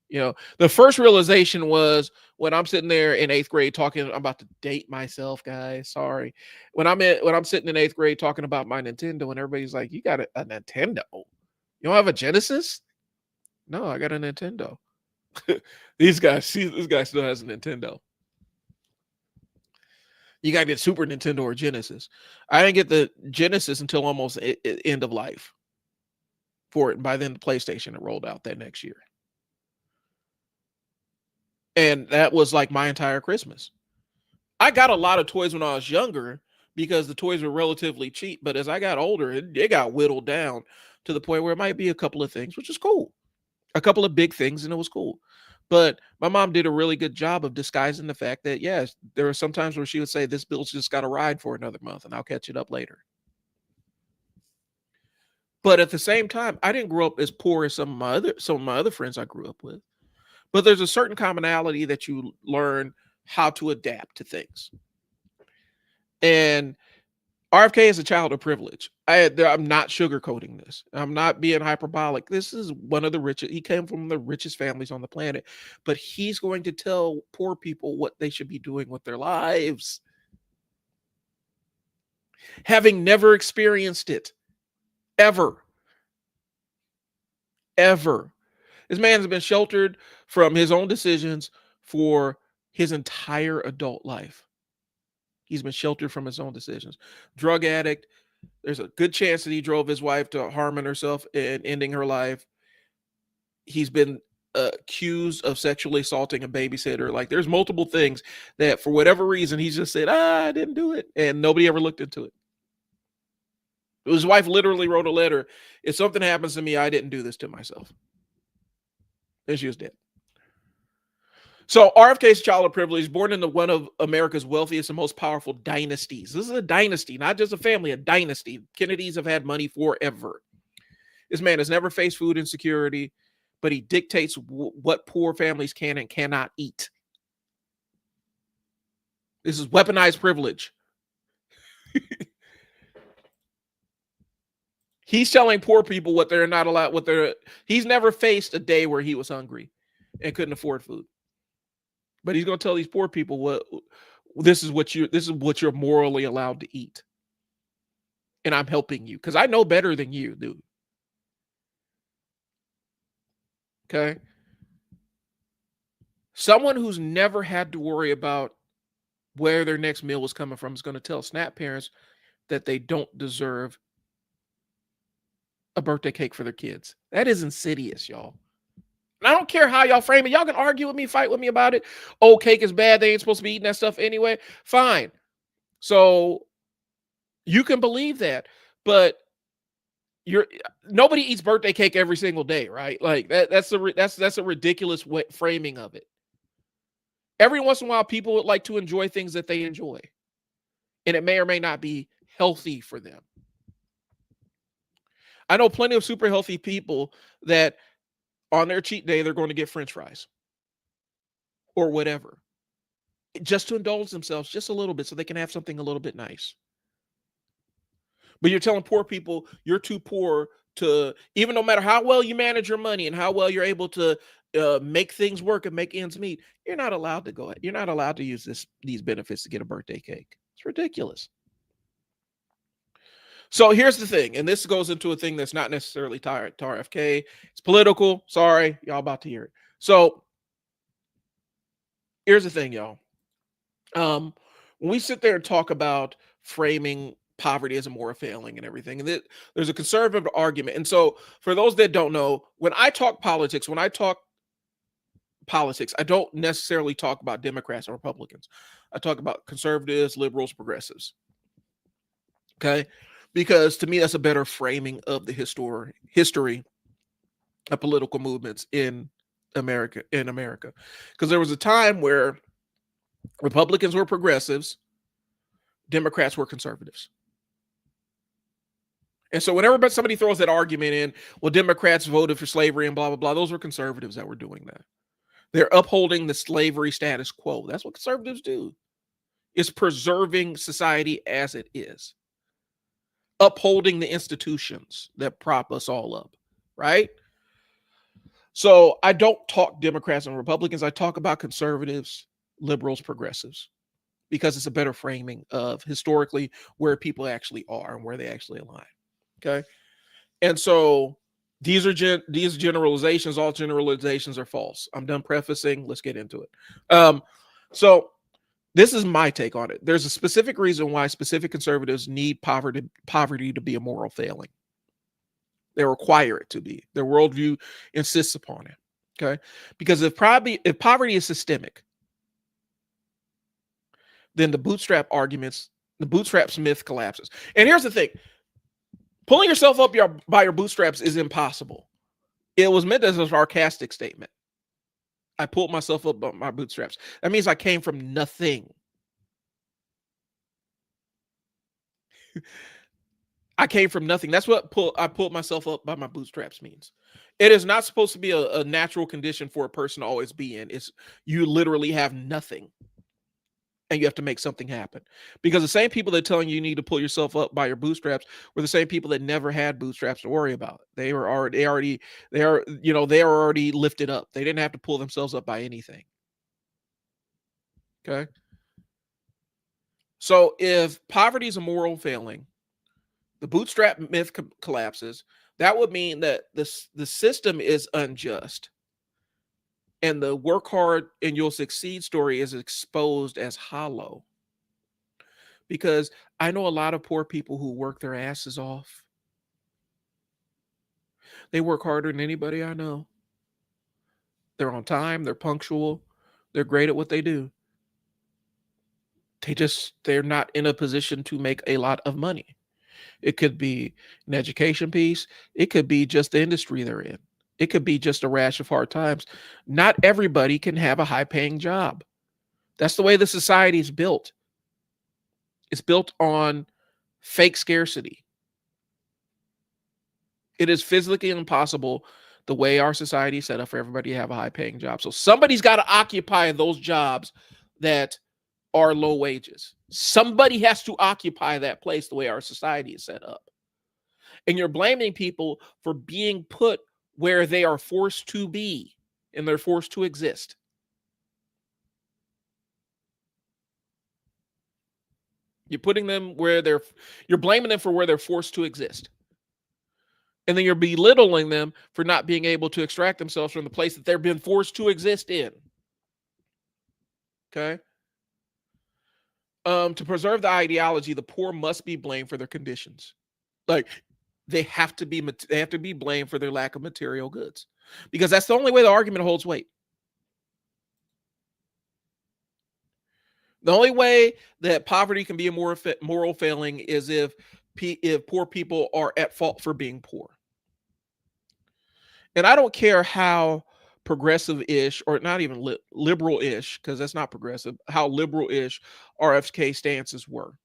A: The first realization was when I'm sitting there in 8th grade talking. I'm about to date myself, guys. Sorry. When I'm sitting in 8th grade talking about my Nintendo, and everybody's like, "You got a Nintendo? You don't have a Genesis?" No, I got a Nintendo. This guy still has a Nintendo. You got to get Super Nintendo or Genesis. I didn't get the Genesis until almost end of life for it. And by then, the PlayStation had rolled out that next year. And that was like my entire Christmas. I got a lot of toys when I was younger because the toys were relatively cheap. But as I got older, it got whittled down to the point where it might be a couple of things, which is cool. A couple of big things, and it was cool. But my mom did a really good job of disguising the fact that, yes, there were some times where she would say, this bill's just got to ride for another month and I'll catch it up later. But at the same time, I didn't grow up as poor as some of my other friends I grew up with. But there's a certain commonality that you learn how to adapt to things. And RFK is a child of privilege. I'm not sugarcoating this. I'm not being hyperbolic. This is one of the richest. He came from the richest families on the planet, but he's going to tell poor people what they should be doing with their lives, having never experienced it, ever. This man has been sheltered from his own decisions for his entire adult life. He's been sheltered from his own decisions. Drug addict. There's a good chance that he drove his wife to harming herself and ending her life. He's been accused of sexually assaulting a babysitter. Like, there's multiple things that for whatever reason he's just said, I didn't do it, and nobody ever looked into it. His wife literally wrote a letter. If something happens to me, I didn't do this to myself. And she was dead. So RFK's child of privilege, born into one of America's wealthiest and most powerful dynasties. This is a dynasty, not just a family, a dynasty. Kennedys have had money forever. This man has never faced food insecurity, but he dictates what poor families can and cannot eat. This is weaponized privilege. He's telling poor people what they're not allowed, he's never faced a day where he was hungry and couldn't afford food. But he's going to tell these poor people this is what you're morally allowed to eat. And I'm helping you because I know better than you, dude. Okay? Someone who's never had to worry about where their next meal was coming from is going to tell SNAP parents that they don't deserve a birthday cake for their kids. That is insidious, y'all. And I don't care how y'all frame it. Y'all can argue with me, fight with me about it. Oh, cake is bad. They ain't supposed to be eating that stuff anyway. Fine. So you can believe that, but nobody eats birthday cake every single day, right? Like that's a ridiculous framing of it. Every once in a while, people would like to enjoy things that they enjoy, and it may or may not be healthy for them. I know plenty of super healthy people that on their cheat day, they're going to get French fries or whatever, just to indulge themselves just a little bit so they can have something a little bit nice. But you're telling poor people you're too poor to, even no matter how well you manage your money and how well you're able to make things work and make ends meet, you're not allowed to go. You're not allowed to use these benefits to get a birthday cake. It's ridiculous. So here's the thing, and this goes into a thing that's not necessarily tied to RFK. It's political. Sorry, y'all about to hear it. So here's the thing, y'all. When we sit there and talk about framing poverty as a moral failing and everything, and there's a conservative argument. And so for those that don't know, when I talk politics, I don't necessarily talk about Democrats or Republicans. I talk about conservatives, liberals, progressives. Okay? Because to me, that's a better framing of the history of political movements in America. Because there was a time where Republicans were progressives, Democrats were conservatives. And so whenever somebody throws that argument in, well, Democrats voted for slavery and blah, blah, blah, those were conservatives that were doing that. They're upholding the slavery status quo. That's what conservatives do. It's preserving society as it is. Upholding the institutions that prop us all up, right? So I don't talk Democrats and Republicans. I talk about conservatives, liberals, progressives, because it's a better framing of historically where people actually are and where they actually align. Okay. And so these generalizations, all generalizations are false. I'm done prefacing. Let's get into it. So this is my take on it. There's a specific reason why specific conservatives need poverty to be a moral failing. They require it to be. Their worldview insists upon it. Okay. Because if poverty is systemic, then the bootstrap myth collapses. And here's the thing. Pulling yourself up by your bootstraps is impossible. It was meant as a sarcastic statement. I pulled myself up by my bootstraps. That means I came from nothing. I came from nothing. That's what I pulled myself up by my bootstraps means. It is not supposed to be a natural condition for a person to always be in. You literally have nothing. and you have to make something happen. Because the same people that are telling you need to pull yourself up by your bootstraps were the same people that never had bootstraps to worry about. They are already lifted up. They didn't have to pull themselves up by anything. Okay. So if poverty is a moral failing, the bootstrap myth collapses. That would mean that the system is unjust, and the work hard and you'll succeed story is exposed as hollow. Because I know a lot of poor people who work their asses off. They work harder than anybody I know. They're on time, they're punctual, they're great at what they do. They're not in a position to make a lot of money. It could be an education piece, it could be just the industry they're in. It could be just a rash of hard times. Not everybody can have a high-paying job. That's the way the society is built. It's built on fake scarcity. It is physically impossible the way our society is set up for everybody to have a high-paying job. So somebody's got to occupy those jobs that are low wages. Somebody has to occupy that place the way our society is set up. And you're blaming people for being put where they are forced to be and they're forced to exist. You're putting them you're blaming them for where they're forced to exist. And then you're belittling them for not being able to extract themselves from the place that they've been forced to exist in. Okay? To preserve the ideology, the poor must be blamed for their conditions. Like they have to be blamed for their lack of material goods, because that's the only way the argument holds weight. The only way that poverty can be a moral failing is if poor people are at fault for being poor. And I don't care how progressive-ish, or not even liberal-ish, because that's not progressive, how liberal-ish RFK stances were.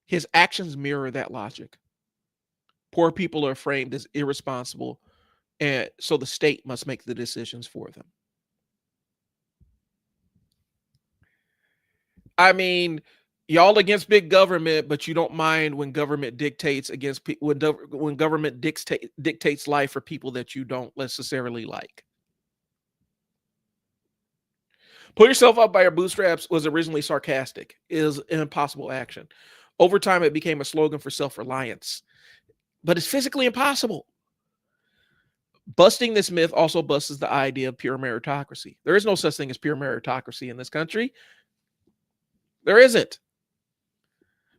A: His actions mirror that logic. Poor people are framed as irresponsible, and so the state must make the decisions for them. I mean, y'all against big government, but you don't mind when government dictates when government dictates life for people that you don't necessarily like. Pull yourself up by your bootstraps was originally sarcastic. It is an impossible action. Over time, it became a slogan for self-reliance, but it's physically impossible. Busting this myth also busts the idea of pure meritocracy. There is no such thing as pure meritocracy in this country. There isn't.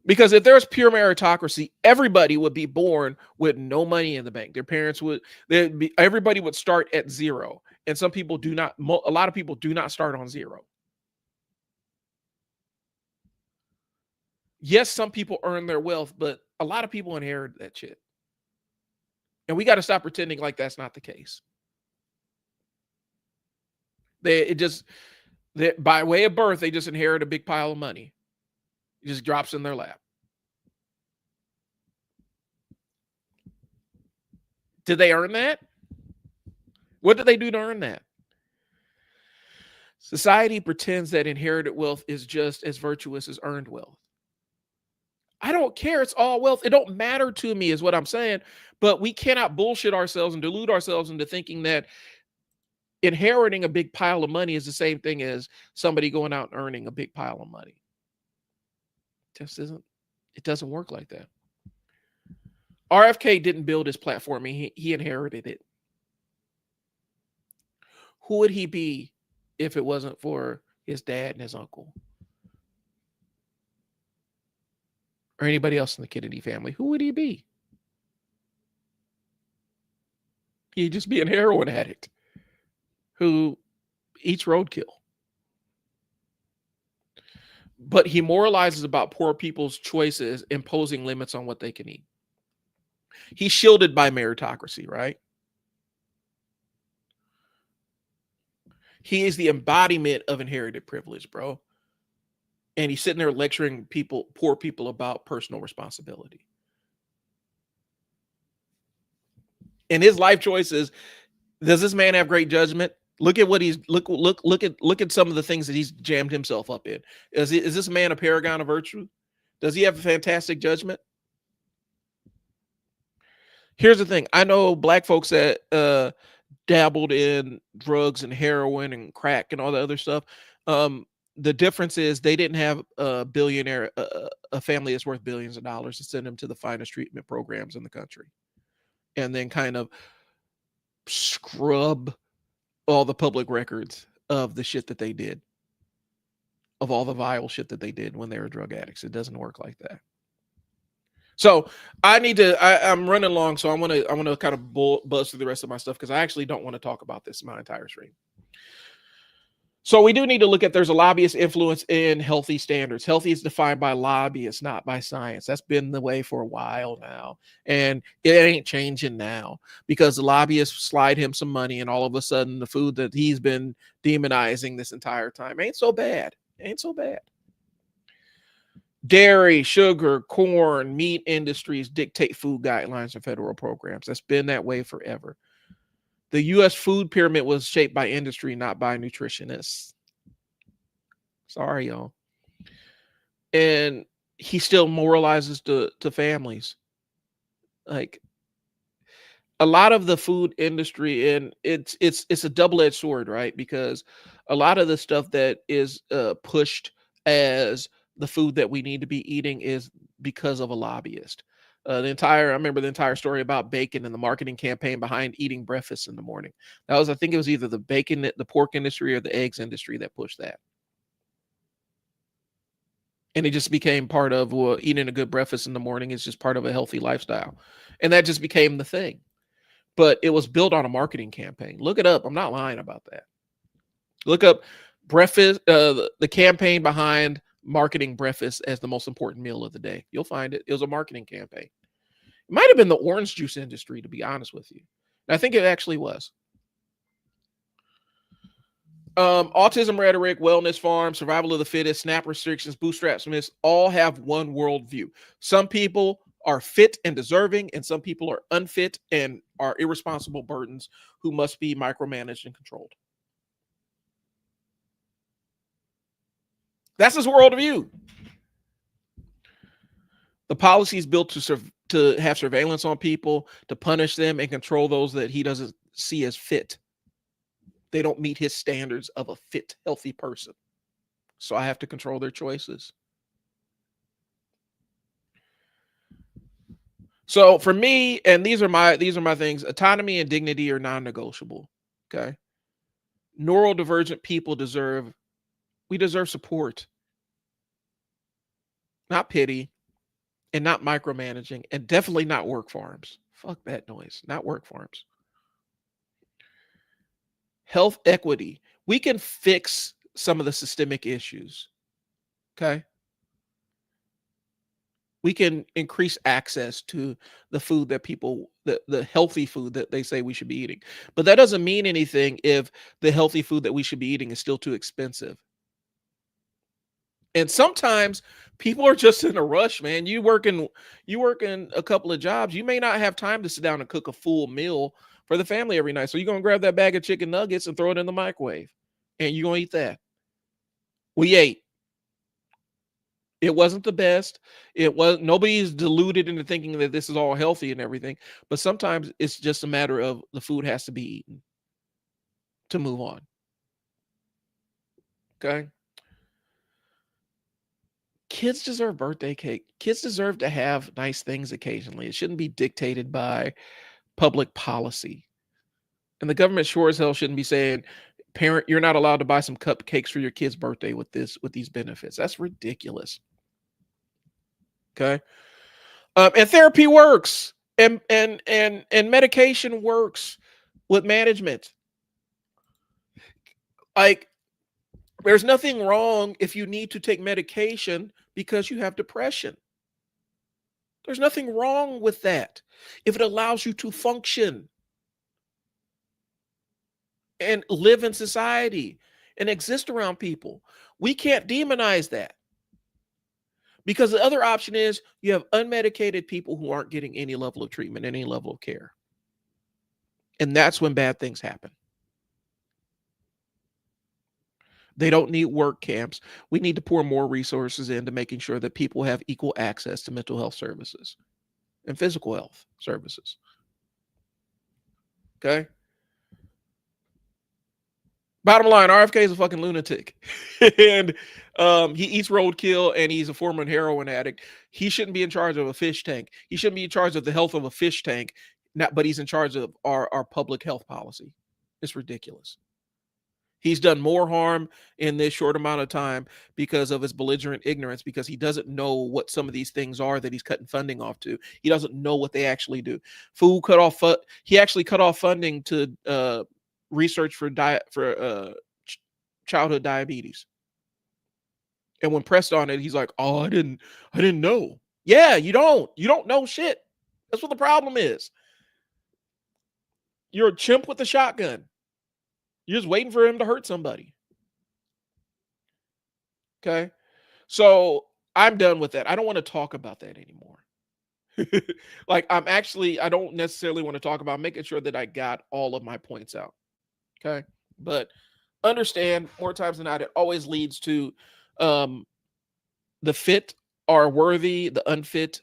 A: Because if there was pure meritocracy, everybody would be born with no money in the bank. Their parents everybody would start at zero. And some people do not, a lot of people do not start on zero. Yes, some people earn their wealth, but a lot of people inherit that shit. And we got to stop pretending like that's not the case. By way of birth, they just inherit a big pile of money. It just drops in their lap. Did they earn that? What did they do to earn that? Society pretends that inherited wealth is just as virtuous as earned wealth. I don't care. It's all wealth. It don't matter to me is what I'm saying. But we cannot bullshit ourselves and delude ourselves into thinking that inheriting a big pile of money is the same thing as somebody going out and earning a big pile of money. It doesn't work like that. RFK didn't build his platform. He inherited it. Who would he be if it wasn't for his dad and his uncle? Or anybody else in the Kennedy family? Who would he be? He'd just be a heroin addict who eats roadkill. But he moralizes about poor people's choices, imposing limits on what they can eat. He's shielded by meritocracy, right? He is the embodiment of inherited privilege, bro. And he's sitting there lecturing poor people about personal responsibility. And his life choices, does this man have great judgment? Look at what he's look at some of the things that he's jammed himself up in. Is this man a paragon of virtue? Does he have a fantastic judgment? Here's the thing. I know black folks that dabbled in drugs and heroin and crack and all the other stuff. The difference is they didn't have a billionaire, a family that's worth billions of dollars to send them to the finest treatment programs in the country, and then kind of scrub all the public records of the shit that they did, of all the vile shit that they did when they were drug addicts. It doesn't work like that. So I'm running long, so I want to kind of buzz through the rest of my stuff because I actually don't want to talk about this in my entire stream. So we do need to look at there's a lobbyist influence in healthy standards. Healthy is defined by lobbyists, not by science. That's been the way for a while now. And it ain't changing now because the lobbyists slide him some money and all of a sudden the food that he's been demonizing this entire time ain't so bad. Ain't so bad. Dairy, sugar, corn, meat industries dictate food guidelines and federal programs. That's been that way forever. The U.S. food pyramid was shaped by industry, not by nutritionists. Sorry, y'all. And he still moralizes to families. Like a lot of the food industry, and it's a double-edged sword, right? Because a lot of the stuff that is pushed as the food that we need to be eating is because of a lobbyist. I remember the entire story about bacon and the marketing campaign behind eating breakfast in the morning. I think it was either the bacon, the pork industry, or the eggs industry that pushed that. And it just became part of eating a good breakfast in the morning is just part of a healthy lifestyle. And that just became the thing. But it was built on a marketing campaign. Look it up. I'm not lying about that. Look up breakfast, the campaign behind marketing breakfast as the most important meal of the day. You'll find it. It was a marketing campaign. It might have been the orange juice industry, to be honest with you. And I think it actually was. Autism rhetoric, wellness farm, survival of the fittest, SNAP restrictions, bootstraps, myths, all have one worldview. Some people are fit and deserving, and some people are unfit and are irresponsible burdens who must be micromanaged and controlled. That's his worldview. The policy is built to have surveillance on people, to punish them and control those that he doesn't see as fit. They don't meet his standards of a fit, healthy person. So I have to control their choices. So for me, and these are my things, autonomy and dignity are non-negotiable. Okay. Neurodivergent people deserve support, not pity, and not micromanaging, and definitely not work farms. Fuck that noise. Not work farms. Health equity. We can fix some of the systemic issues. Okay. We can increase access to the food that the healthy food that they say we should be eating. But that doesn't mean anything if the healthy food that we should be eating is still too expensive. And sometimes people are just in a rush, man. You working a couple of jobs. You may not have time to sit down and cook a full meal for the family every night. So you're going to grab that bag of chicken nuggets and throw it in the microwave. And you're going to eat that. We ate. It wasn't the best. Nobody's deluded into thinking that this is all healthy and everything. But sometimes it's just a matter of the food has to be eaten to move on. Okay. Kids deserve birthday cake. Kids deserve to have nice things occasionally. It shouldn't be dictated by public policy. And the government sure as hell shouldn't be saying, parent, you're not allowed to buy some cupcakes for your kid's birthday with these benefits. That's ridiculous. Okay. And therapy works, and medication works with management. Like, there's nothing wrong if you need to take medication because you have depression. There's nothing wrong with that if it allows you to function and live in society and exist around people. We can't demonize that. Because the other option is you have unmedicated people who aren't getting any level of treatment, any level of care. And that's when bad things happen. They don't need work camps. We need to pour more resources into making sure that people have equal access to mental health services and physical health services. Okay. Bottom line, RFK is a fucking lunatic, and he eats roadkill, and he's a former heroin addict. He shouldn't be in charge of a fish tank. He shouldn't be in charge of the health of a fish tank. Not, but he's in charge of our public health policy. It's ridiculous. He's done more harm in this short amount of time because of his belligerent ignorance, because he doesn't know what some of these things are that he's cutting funding off to. He doesn't know what they actually do. He actually cut off funding to research for childhood diabetes. And when pressed on it, he's like, "Oh, I didn't know." Yeah, you don't know shit. That's what the problem is. You're a chimp with a shotgun. You're just waiting for him to hurt somebody. Okay. So I'm done with that. I don't want to talk about that anymore. Like, I don't necessarily want to talk about making sure that I got all of my points out. Okay. But understand, more times than not, it always leads to the fit are worthy, the unfit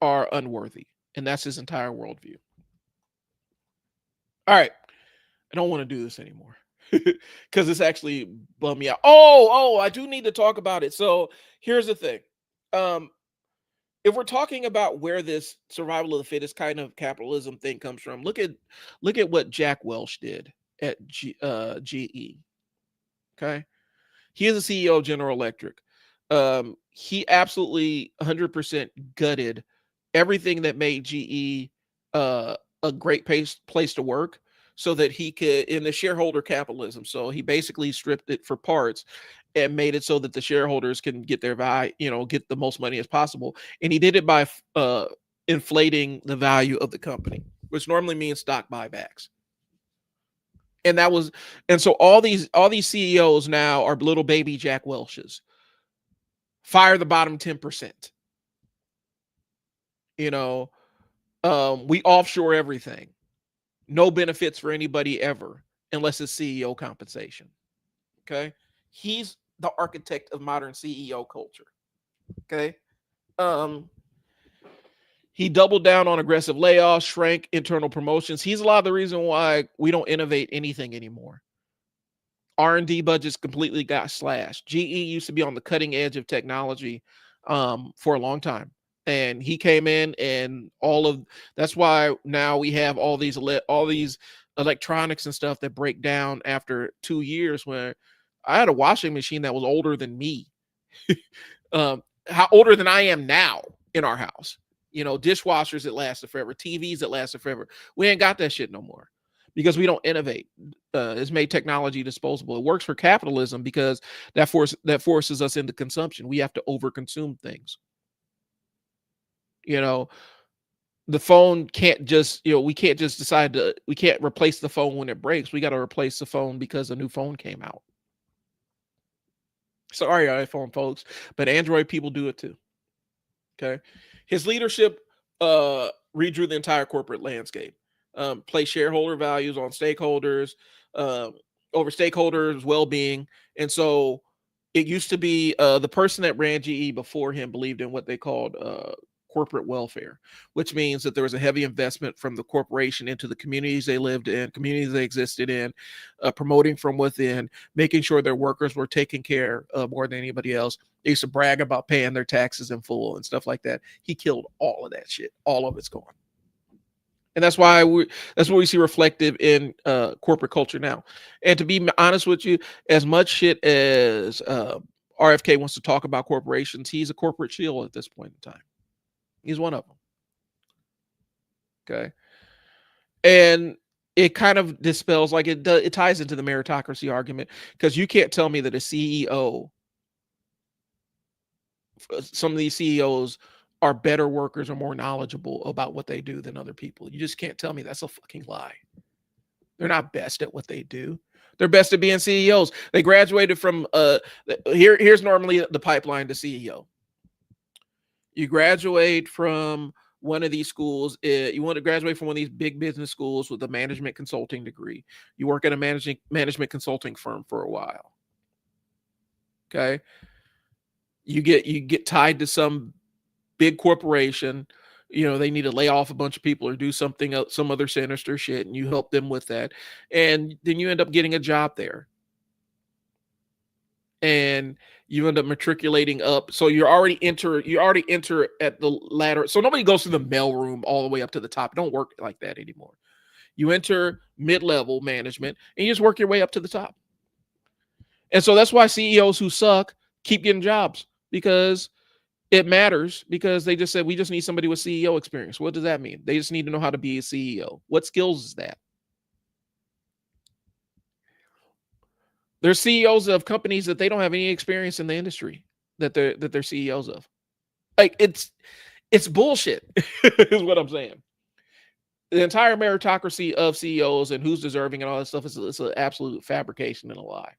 A: are unworthy. And that's his entire worldview. All right. I don't want to do this anymore because it's actually bummed me out. Oh, I do need to talk about it. So here's the thing. If we're talking about where this survival of the fittest kind of capitalism thing comes from, look at what Jack Welch did at GE. Okay. He is the CEO of General Electric. He absolutely 100% gutted everything that made GE a great place to work, so that he could, in the shareholder capitalism. So he basically stripped it for parts and made it so that the shareholders can get their value, get the most money as possible. And he did it by inflating the value of the company, which normally means stock buybacks. And so all these CEOs now are little baby Jack Welches. Fire the bottom 10%. We offshore everything. No benefits for anybody ever, unless it's CEO compensation. Okay. He's the architect of modern CEO culture. Okay. He doubled down on aggressive layoffs, shrank internal promotions. He's a lot of the reason why we don't innovate anything anymore. R&D budgets completely got slashed. GE used to be on the cutting edge of technology for a long time. And he came in, and that's why now we have all these electronics and stuff that break down after 2 years. Where I had a washing machine that was older than me, how older than I am now in our house. Dishwashers that lasted forever, TVs that lasted forever. We ain't got that shit no more because we don't innovate. It's made technology disposable. It works for capitalism because that forces us into consumption. We have to overconsume things. The phone can't just, we can't just we can't replace the phone when it breaks. We got to replace the phone because a new phone came out. Sorry, iPhone folks, but Android people do it too. Okay. His leadership redrew the entire corporate landscape, place shareholder values on stakeholders, over stakeholders' well-being. And so it used to be the person that ran GE before him believed in what they called corporate welfare, which means that there was a heavy investment from the corporation into the communities they lived in, communities they existed in, promoting from within, making sure their workers were taken care of more than anybody else. They used to brag about paying their taxes in full and stuff like that. He killed all of that shit. All of it's gone. And that's what we see reflected in corporate culture now. And to be honest with you, as much shit as RFK wants to talk about corporations, he's a corporate shill at this point in time. He's one of them. Okay. And it kind of dispels, like it ties into the meritocracy argument, because you can't tell me that a CEO, some of these CEOs are better workers or more knowledgeable about what they do than other people. You just can't tell me. That's a fucking lie. They're not best at what they do. They're best at being CEOs. They graduated from here's normally the pipeline to CEO. You graduate from one of these schools. You want to graduate from one of these big business schools with a management consulting degree. You work at a management consulting firm for a while. Okay. You get tied to some big corporation. They need to lay off a bunch of people or do something else, some other sinister shit, and you help them with that. And then you end up getting a job there. And you end up matriculating up. So you already enter at the ladder. So nobody goes through the mailroom all the way up to the top. It don't work like that anymore. You enter mid-level management and you just work your way up to the top. And so that's why CEOs who suck keep getting jobs, because it matters, because they just said, we just need somebody with CEO experience. What does that mean? They just need to know how to be a CEO. What skills is that? There's CEOs of companies that they don't have any experience in the industry that they're CEOs of. Like, it's bullshit, is what I'm saying. The entire meritocracy of CEOs and who's deserving and all that stuff is it's an absolute fabrication and a lie.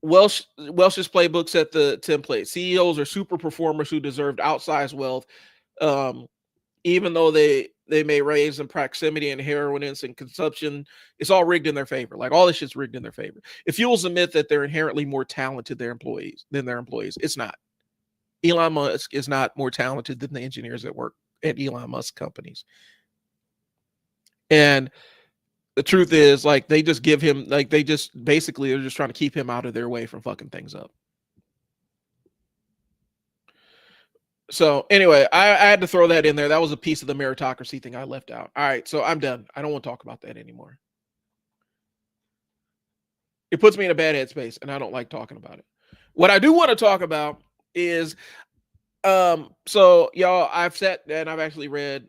A: Welch's playbook set the template. CEOs are super performers who deserved outsized wealth, even though they may raise in proximity and heroinance and consumption. It's all rigged in their favor. Like, all this shit's rigged in their favor. It fuels the myth that they're inherently more talented than their employees. It's not. Elon Musk is not more talented than the engineers that work at Elon Musk companies. And the truth is, like, they just give him, like, they're just trying to keep him out of their way from fucking things up. So anyway, I had to throw that in there. That was a piece of the meritocracy thing I left out. All right, so I'm done. I don't want to talk about that anymore. It puts me in a bad headspace, and I don't like talking about it. What I do want to talk about is, so y'all, I've sat and I've actually read,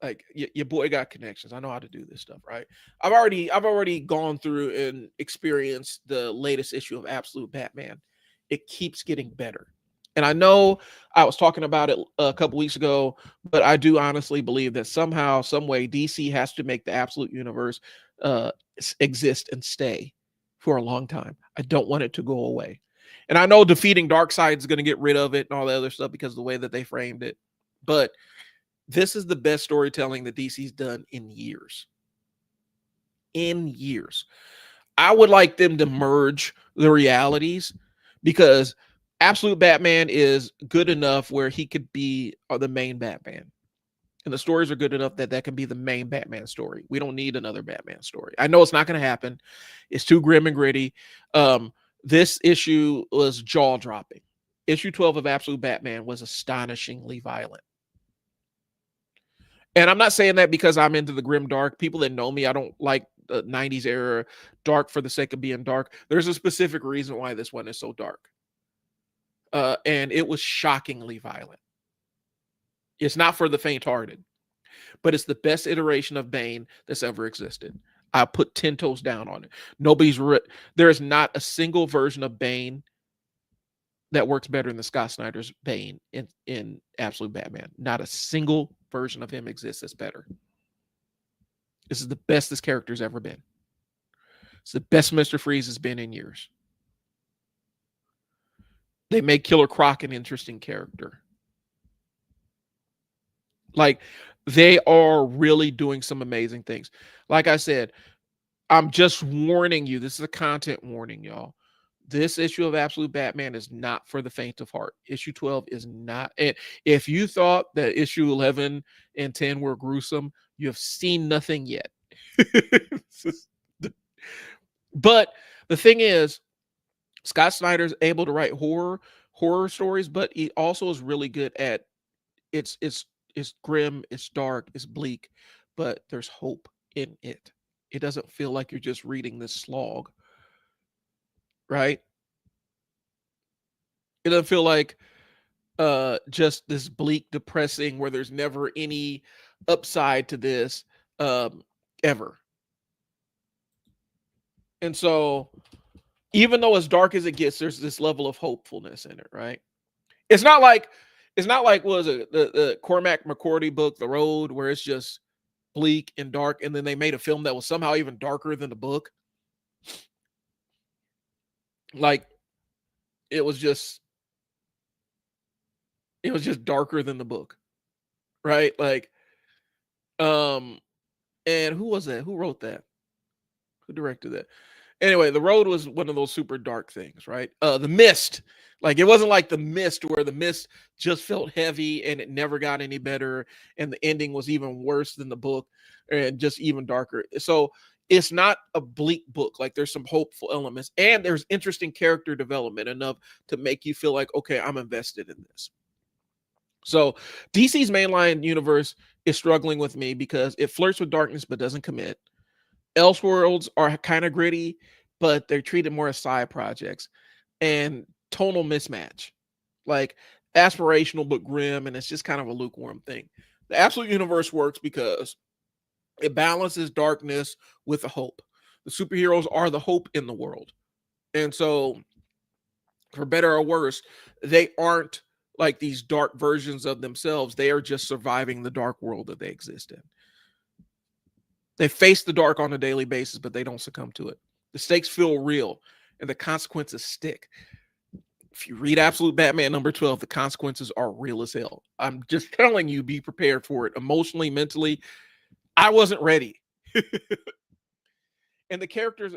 A: like, your boy got connections. I know how to do this stuff, right? I've already gone through and experienced the latest issue of Absolute Batman. It keeps getting better. And I know I was talking about it a couple weeks ago, but I do honestly believe that somehow, some way, DC has to make the Absolute Universe exist and stay for a long time. I don't want it to go away. And I know defeating Darkseid is going to get rid of it and all the other stuff because of the way that they framed it. But this is the best storytelling that DC's done in years. In years. I would like them to merge the realities, because Absolute Batman is good enough where he could be the main Batman. And the stories are good enough that can be the main Batman story. We don't need another Batman story. I know it's not going to happen. It's too grim and gritty. This issue was jaw-dropping. Issue 12 of Absolute Batman was astonishingly violent. And I'm not saying that because I'm into the grim dark. People that know me, I don't like the 90s era dark for the sake of being dark. There's a specific reason why this one is so dark. And it was shockingly violent. It's not for the faint-hearted, but it's the best iteration of Bane that's ever existed. I put 10 toes down on it. There is not a single version of Bane that works better than Scott Snyder's Bane in Absolute Batman. Not a single version of him exists that's better. This is the best this character's ever been. It's the best Mr. Freeze has been in years. They make Killer Croc an interesting character. Like, they are really doing some amazing things. Like I said, I'm just warning you. This is a content warning, y'all. This issue of Absolute Batman is not for the faint of heart. Issue 12 is not. And if you thought that issue 11 and 10 were gruesome, you have seen nothing yet. But the thing is, Scott Snyder's able to write horror stories, but he also is really good at it's grim, it's dark, it's bleak, but there's hope in it. It doesn't feel like you're just reading this slog, right? It doesn't feel like just this bleak, depressing, where there's never any upside to this ever. And so, even though as dark as it gets, there's this level of hopefulness in it, right? It's not like what was it, the Cormac McCarthy book, The Road, where it's just bleak and dark, and then they made a film that was somehow even darker than the book. Like, it was just darker than the book, right? Like, and who was that? Who wrote that? Who directed that? Anyway, The Road was one of those super dark things, right? The Mist, like it wasn't like The Mist where The Mist just felt heavy and it never got any better, and the ending was even worse than the book and just even darker. So it's not a bleak book. Like there's some hopeful elements and there's interesting character development enough to make you feel like, okay, I'm invested in this. So DC's mainline universe is struggling with me because it flirts with darkness but doesn't commit. Elseworlds are kind of gritty, but they're treated more as side projects and tonal mismatch, like aspirational but grim, and it's just kind of a lukewarm thing. The Absolute Universe works because it balances darkness with a hope. The superheroes are the hope in the world. And so, for better or worse, they aren't like these dark versions of themselves. They are just surviving the dark world that they exist in. They face the dark on a daily basis, but they don't succumb to it. The stakes feel real and the consequences stick. If you read Absolute Batman number 12, the consequences are real as hell. I'm just telling you, be prepared for it emotionally, mentally. I wasn't ready. And the characters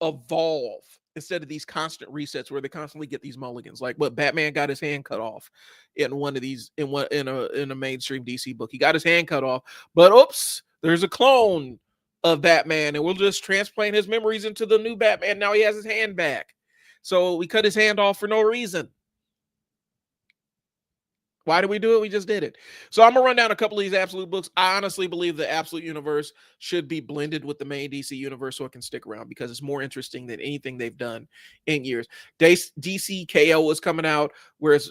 A: evolve instead of these constant resets where they constantly get these mulligans. Like what Batman got his hand cut off in one of these in a mainstream DC book. He got his hand cut off, but oops, there's a clone of Batman, and we'll just transplant his memories into the new Batman. Now he has his hand back. So we cut his hand off for no reason. Why did we do it? We just did it. So I'm going to run down a couple of these Absolute books. I honestly believe the Absolute universe should be blended with the main DC universe so it can stick around because it's more interesting than anything they've done in years. DC KO was coming out, whereas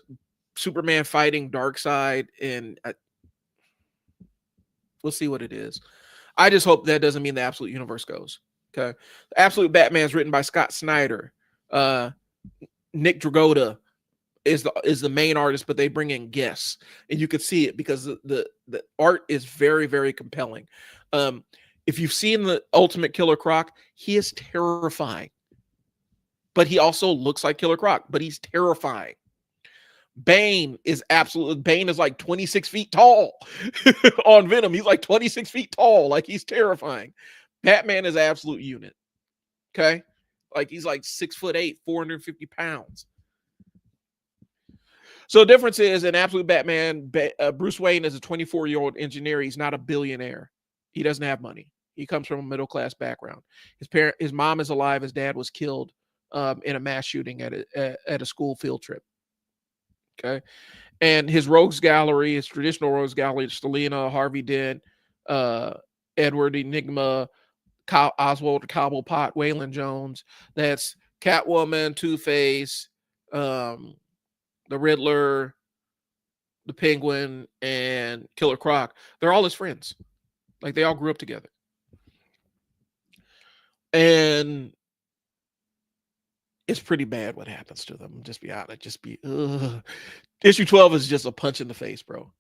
A: Superman fighting Darkseid, and we'll see what it is. I just hope that doesn't mean the Absolute universe goes. Okay. The Absolute Batman is written by Scott Snyder. Nick Dragotta is the main artist, but they bring in guests, and you can see it because the art is very, very compelling. If you've seen the Ultimate Killer Croc, he is terrifying, but he also looks like Killer Croc, but he's terrifying. Bane is like 26 feet tall on Venom. He's like 26 feet tall. Like he's terrifying. Batman is absolute unit. Okay. Like he's like 6'8", 450 pounds. So the difference is in Absolute Batman, Bruce Wayne is a 24-year-old engineer. He's not a billionaire. He doesn't have money. He comes from a middle-class background. His mom is alive. His dad was killed in a mass shooting at a school field trip. Okay. And his rogues gallery, his traditional rogues gallery, Stelina, Harvey Dent, Edward Enigma, Oswald Cobblepot, Waylon Jones. That's Catwoman, Two-Face, the Riddler, the Penguin, and Killer Croc. They're all his friends. Like they all grew up together. And it's pretty bad what happens to them. Just be honest. Issue 12 is just a punch in the face, bro.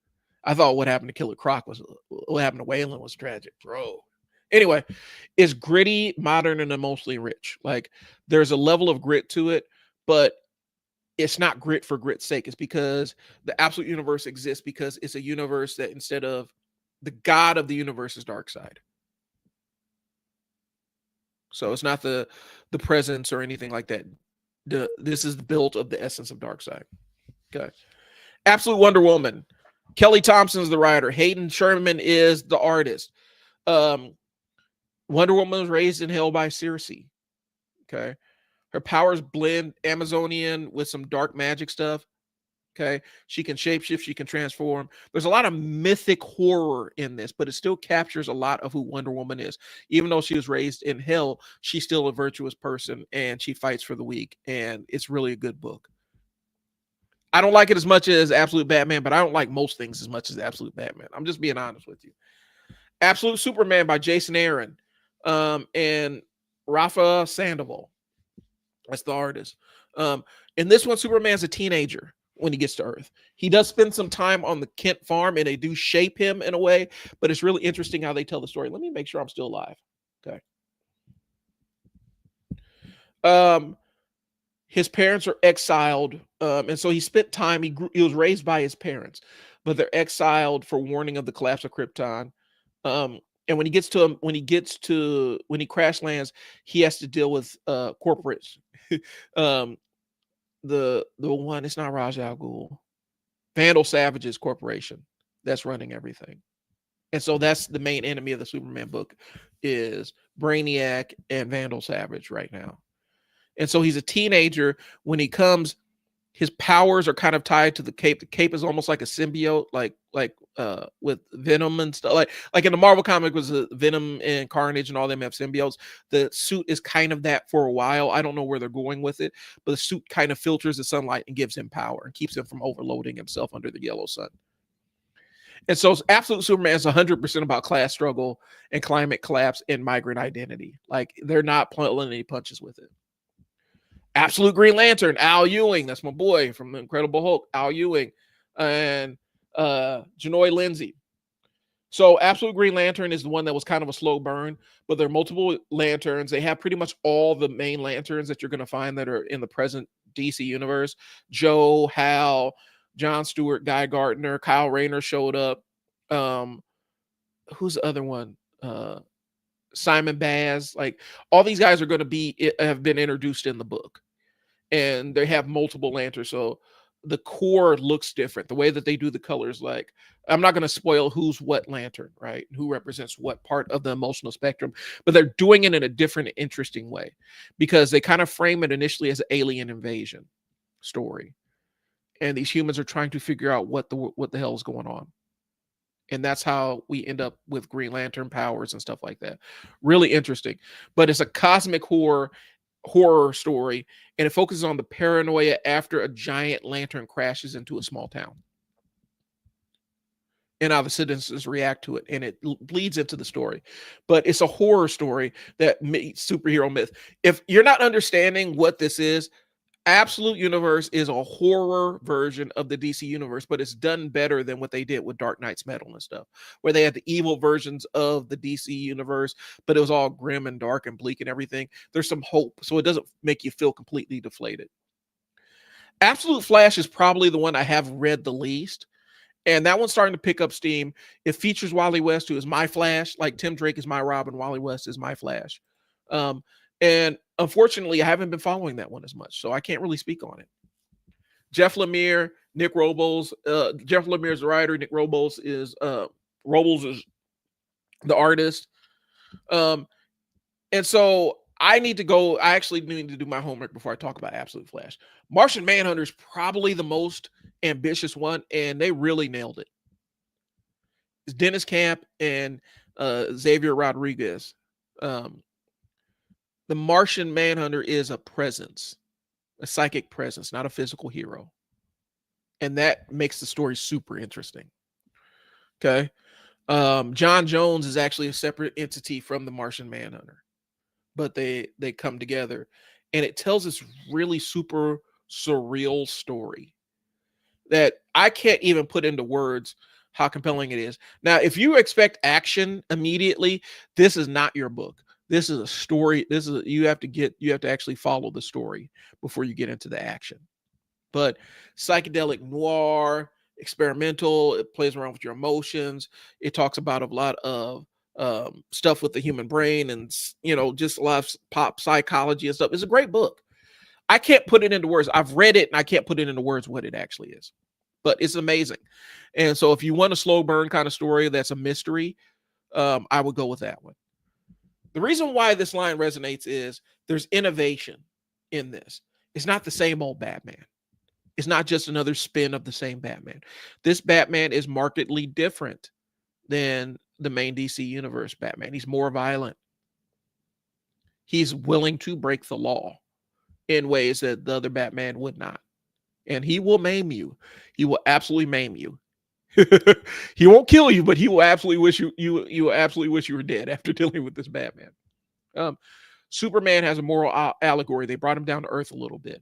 A: I thought what happened to Killer Croc what happened to Waylon was tragic, bro. Anyway, it's gritty, modern, and emotionally rich. Like there's a level of grit to it, but it's not grit for grit's sake. It's because the Absolute universe exists because it's a universe that instead of the god of the universe is Darkseid. So it's not the presence or anything like that. This is built of the essence of Darkseid. Okay. Absolute Wonder Woman. Kelly Thompson is the writer. Hayden Sherman is the artist. Wonder Woman was raised in hell by Circe. Okay. Her powers blend Amazonian with some dark magic stuff. Okay. She can shapeshift. She can transform. There's a lot of mythic horror in this, but it still captures a lot of who Wonder Woman is. Even though she was raised in hell, she's still a virtuous person and she fights for the weak. And it's really a good book. I don't like it as much as Absolute Batman, but I don't like most things as much as Absolute Batman. I'm just being honest with you. Absolute Superman by Jason Aaron and Rafa Sandoval. That's the artist. In this one, Superman's a teenager when he gets to Earth. He does spend some time on the Kent farm, and they do shape him in a way, but it's really interesting how they tell the story. Let me make sure I'm still alive. Okay. His parents are exiled, and so he spent time. He was raised by his parents, but they're exiled for warning of the collapse of Krypton. And when he crash lands, he has to deal with corporates. um, the one, it's not Raj Al Ghul, Vandal Savage's corporation that's running everything. And so that's the main enemy of the Superman book is Brainiac and Vandal Savage right now. And so he's a teenager when he comes. His powers are kind of tied to the cape. The cape is almost like a symbiote, like with Venom and stuff. Like in the Marvel comic was Venom and Carnage and all them have symbiotes. The suit is kind of that for a while. I don't know where they're going with it, but the suit kind of filters the sunlight and gives him power and keeps him from overloading himself under the yellow sun. And so Absolute Superman is 100% about class struggle and climate collapse and migrant identity. Like they're not pulling any punches with it. Absolute Green Lantern, Al Ewing. That's my boy from the Incredible Hulk, Al Ewing, and Janoy Lindsay. So Absolute Green Lantern is the one that was kind of a slow burn, but there are multiple lanterns. They have pretty much all the main lanterns that you're going to find that are in the present DC universe. Joe, Hal, John Stewart, Guy Gardner, Kyle Rayner showed up. Who's the other one? Simon Baz. Like all these guys are going to have been introduced in the book. And they have multiple lanterns, so the core looks different. The way that they do the colors, like I'm not going to spoil who's what lantern, right? Who represents what part of the emotional spectrum, but they're doing it in a different, interesting way because they kind of frame it initially as an alien invasion story, and these humans are trying to figure out what the hell is going on, and that's how we end up with Green Lantern powers and stuff like that. Really interesting, but it's a cosmic horror story, and it focuses on the paranoia after a giant lantern crashes into a small town and how the citizens react to it, and it bleeds into the story. But it's a horror story that meets superhero myth. If you're not understanding what this is, Absolute Universe is a horror version of the DC universe, but it's done better than what they did with Dark Knight's Metal and stuff, where they had the evil versions of the DC universe, but it was all grim and dark and bleak and everything. There's some hope, so it doesn't make you feel completely deflated. Absolute Flash is probably the one I have read the least, and that one's starting to pick up steam. It features Wally West, who is my Flash, like Tim Drake is my Robin, Wally West is my Flash. And unfortunately, I haven't been following that one as much, so I can't really speak on it. Jeff Lemire, Nick Robles. Jeff Lemire is the writer. Nick Robles is the artist. And so I need to go. I actually need to do my homework before I talk about Absolute Flash. Martian Manhunter is probably the most ambitious one, and they really nailed it. It's Dennis Camp and Xavier Rodriguez. The Martian Manhunter is a presence, a psychic presence, not a physical hero. And that makes the story super interesting. Okay. John Jones is actually a separate entity from the Martian Manhunter, but they come together, and it tells this really super surreal story that I can't even put into words how compelling it is. Now, if you expect action immediately, this is not your book. This is a story. You have to actually follow the story before you get into the action. But psychedelic noir, experimental, it plays around with your emotions. It talks about a lot of stuff with the human brain and, just a lot of pop psychology and stuff. It's a great book. I can't put it into words. I've read it and I can't put it into words what it actually is, but it's amazing. And so if you want a slow burn kind of story that's a mystery, I would go with that one. The reason why this line resonates is there's innovation in this. It's not the same old Batman. It's not just another spin of the same Batman. This Batman is markedly different than the main DC universe Batman. He's more violent. He's willing to break the law in ways that the other Batman would not. And he will maim you. He will absolutely maim you. He won't kill you, but he will absolutely wish you absolutely wish you were dead after dealing with this Batman. Superman has a moral allegory. They brought him down to earth a little bit.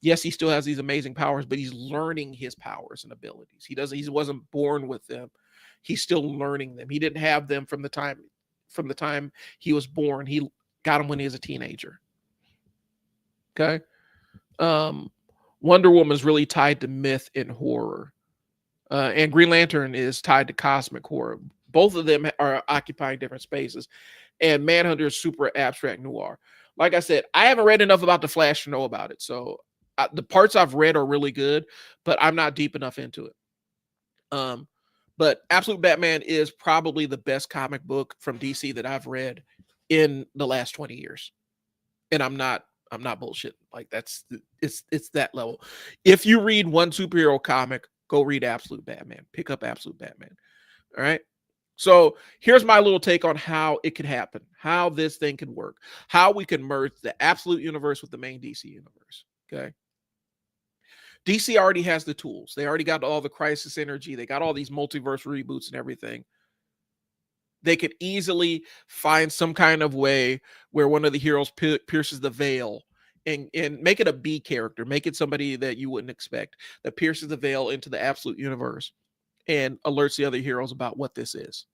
A: Yes, he still has these amazing powers, but he's learning his powers and abilities. He wasn't born with them. He's still learning them. He didn't have them from the time he was born. He got them when he was a teenager. Okay. Wonder Woman is really tied to myth and horror. And Green Lantern is tied to cosmic horror. Both of them are occupying different spaces. And Manhunter is super abstract noir. Like I said, I haven't read enough about the Flash to know about it. So the parts I've read are really good, but I'm not deep enough into it. But Absolute Batman is probably the best comic book from DC that I've read in the last 20 years. And I'm not bullshitting. Like it's that level. If you read one superhero comic, go read Absolute Batman. Pick up Absolute Batman. All right. So here's my little take on how it could happen, how this thing can work, how we can merge the Absolute universe with the main DC universe. Okay. DC already has the tools. They already got all the crisis energy. They got all these multiverse reboots and everything. They could easily find some kind of way where one of the heroes pierces the veil and make it a B character, make it somebody that you wouldn't expect, that pierces the veil into the Absolute universe and alerts the other heroes about what this is.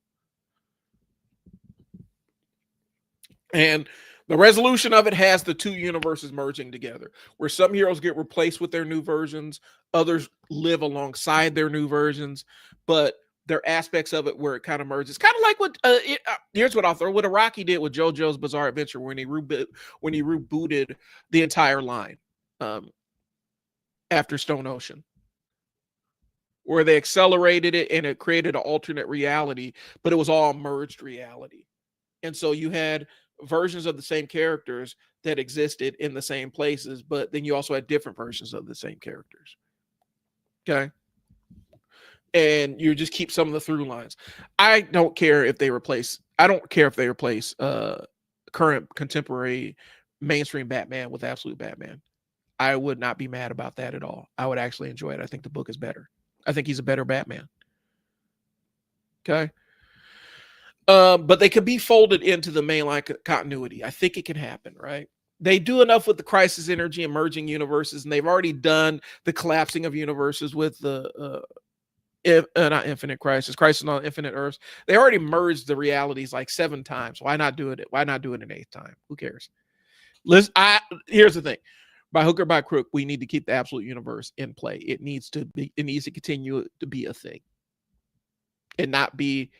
A: And the resolution of it has the two universes merging together, where some heroes get replaced with their new versions, others live alongside their new versions, but there are aspects of it where it kind of merges. Kind of like what here's what I'll throw: what Araki did with JoJo's Bizarre Adventure when he rebooted the entire line after Stone Ocean, where they accelerated it and it created an alternate reality, but it was all merged reality. And so you had versions of the same characters that existed in the same places, but then you also had different versions of the same characters. Okay. And you just keep some of the through lines. I don't care if they replace current contemporary mainstream Batman with Absolute Batman. I would not be mad about that at all. I would actually enjoy it. I think the book is better. I think he's a better Batman. Okay. But they could be folded into the mainline continuity. I think it can happen, right? They do enough with the crisis energy and merging universes, and they've already done the collapsing of universes with the not Infinite Crisis on Infinite Earths. They already merged the realities like 7 times. Why not do it? Why not do it an 8th time? Who cares? Here's the thing. By hook or by crook, we need to keep the Absolute universe in play. It needs to continue to be a thing and not be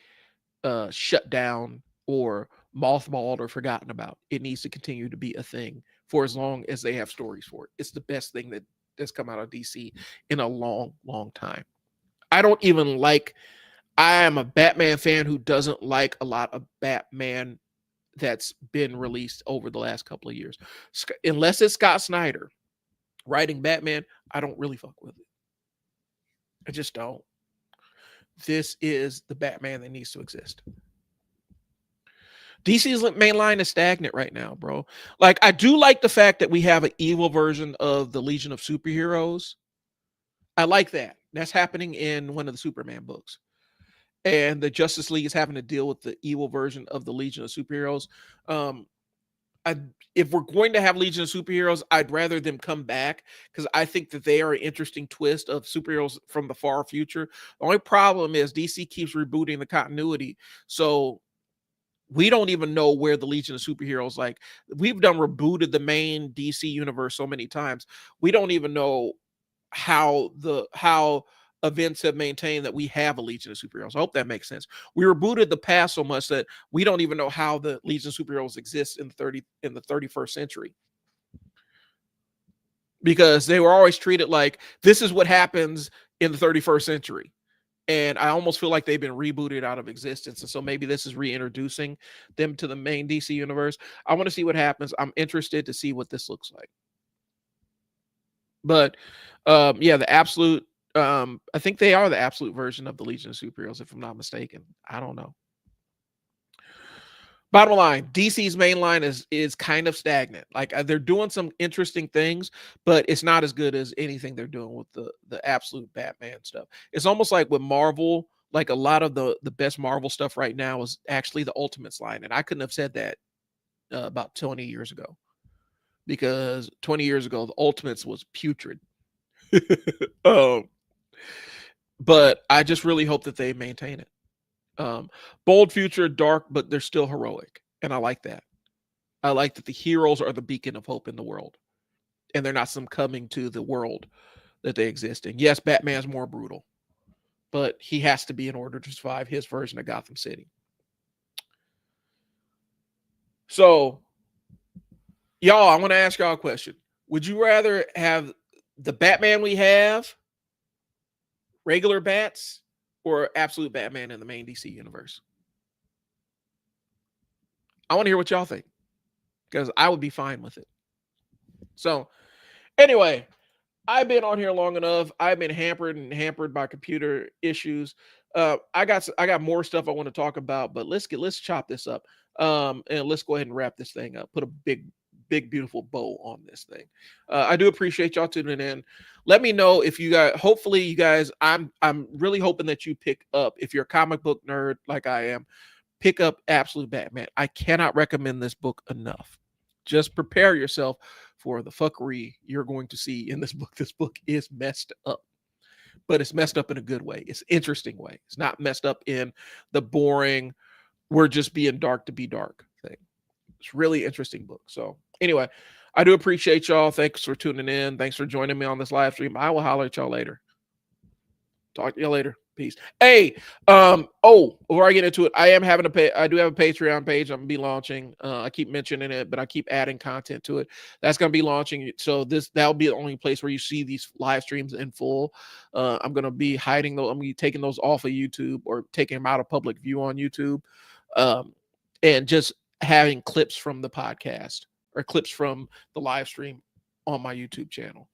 A: shut down or mothballed or forgotten about. It needs to continue to be a thing for as long as they have stories for it. It's the best thing that's come out of DC in a long, long time. I am a Batman fan who doesn't like a lot of Batman that's been released over the last couple of years. Unless it's Scott Snyder writing Batman, I don't really fuck with it. I just don't. This is the Batman that needs to exist. DC's main line is stagnant right now, bro. Like, I do like the fact that we have an evil version of the Legion of Superheroes. I like that. That's happening in one of the Superman books. And the Justice League is having to deal with the evil version of the Legion of Superheroes. If we're going to have Legion of Superheroes, I'd rather them come back because I think that they are an interesting twist of superheroes from the far future. The only problem is DC keeps rebooting the continuity. So we don't even know where the Legion of Superheroes, like, we've done rebooted the main DC universe so many times. We don't even know how events have maintained that we have a Legion of Superheroes. I hope that makes sense. We rebooted the past so much that we don't even know how the Legion of Superheroes exists in the 31st century. Because they were always treated like this is what happens in the 31st century. And I almost feel like they've been rebooted out of existence. And so maybe this is reintroducing them to the main DC universe. I want to see what happens. I'm interested to see what this looks like. But yeah, the Absolute, I think they are the Absolute version of the Legion of Superheroes, if I'm not mistaken. I don't know. Bottom line, DC's main line is kind of stagnant. Like, they're doing some interesting things, but it's not as good as anything they're doing with the Absolute Batman stuff. It's almost like with Marvel, like a lot of the best Marvel stuff right now is actually the Ultimates line. And I couldn't have said that about 20 years ago, because 20 years ago, the Ultimates was putrid. But I just really hope that they maintain it. Bold future, dark, but they're still heroic. And I like that. I like that the heroes are the beacon of hope in the world. And they're not succumbing to the world that they exist in. Yes, Batman's more brutal. but he has to be in order to survive his version of Gotham City. So, y'all, I want to ask y'all a question. Would you rather have the Batman we have, regular bats, or absolute Batman in the main DC universe? I want to hear what y'all think, because I would be fine with it. So, anyway, I've been on here long enough. I've been hampered by computer issues. I got more stuff I want to talk about, but let's chop this up. And let's go ahead and wrap this thing up. Put a big beautiful bow on this thing. I do appreciate y'all tuning in. Let me know if you guys, hopefully you guys, I'm really hoping that you pick up, if you're a comic book nerd like I am, pick up Absolute Batman. I cannot recommend this book enough. Just prepare yourself for the fuckery you're going to see in this book. This book is messed up, but it's messed up in a good way. It's an interesting way. It's not messed up in the boring, we're just being dark to be dark thing. It's a really interesting book. So anyway, I do appreciate y'all. Thanks for tuning in. Thanks for joining me on this live stream. I will holler at y'all later. Talk to you later. Peace. Hey, before I get into it, I do have a Patreon page I'm gonna be launching. I keep mentioning it, but I keep adding content to it. That's gonna be launching. So that'll be the only place where you see these live streams in full. I'm gonna be hiding those. I'm gonna be taking those off of YouTube, or taking them out of public view on YouTube, and just having clips from the podcast or clips from the live stream on my YouTube channel.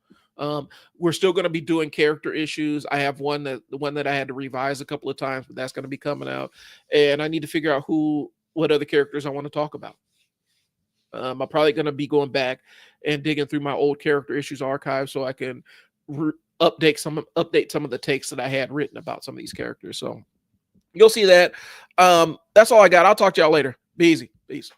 A: We're still going to be doing character issues. I have the one that I had to revise a couple of times, but that's going to be coming out, and I need to figure out what other characters I want to talk about. I'm probably going to be going back and digging through my old character issues archive so I can update some of the takes that I had written about some of these characters. So you'll see that. That's all I got. I'll talk to y'all later. Be easy. Peace.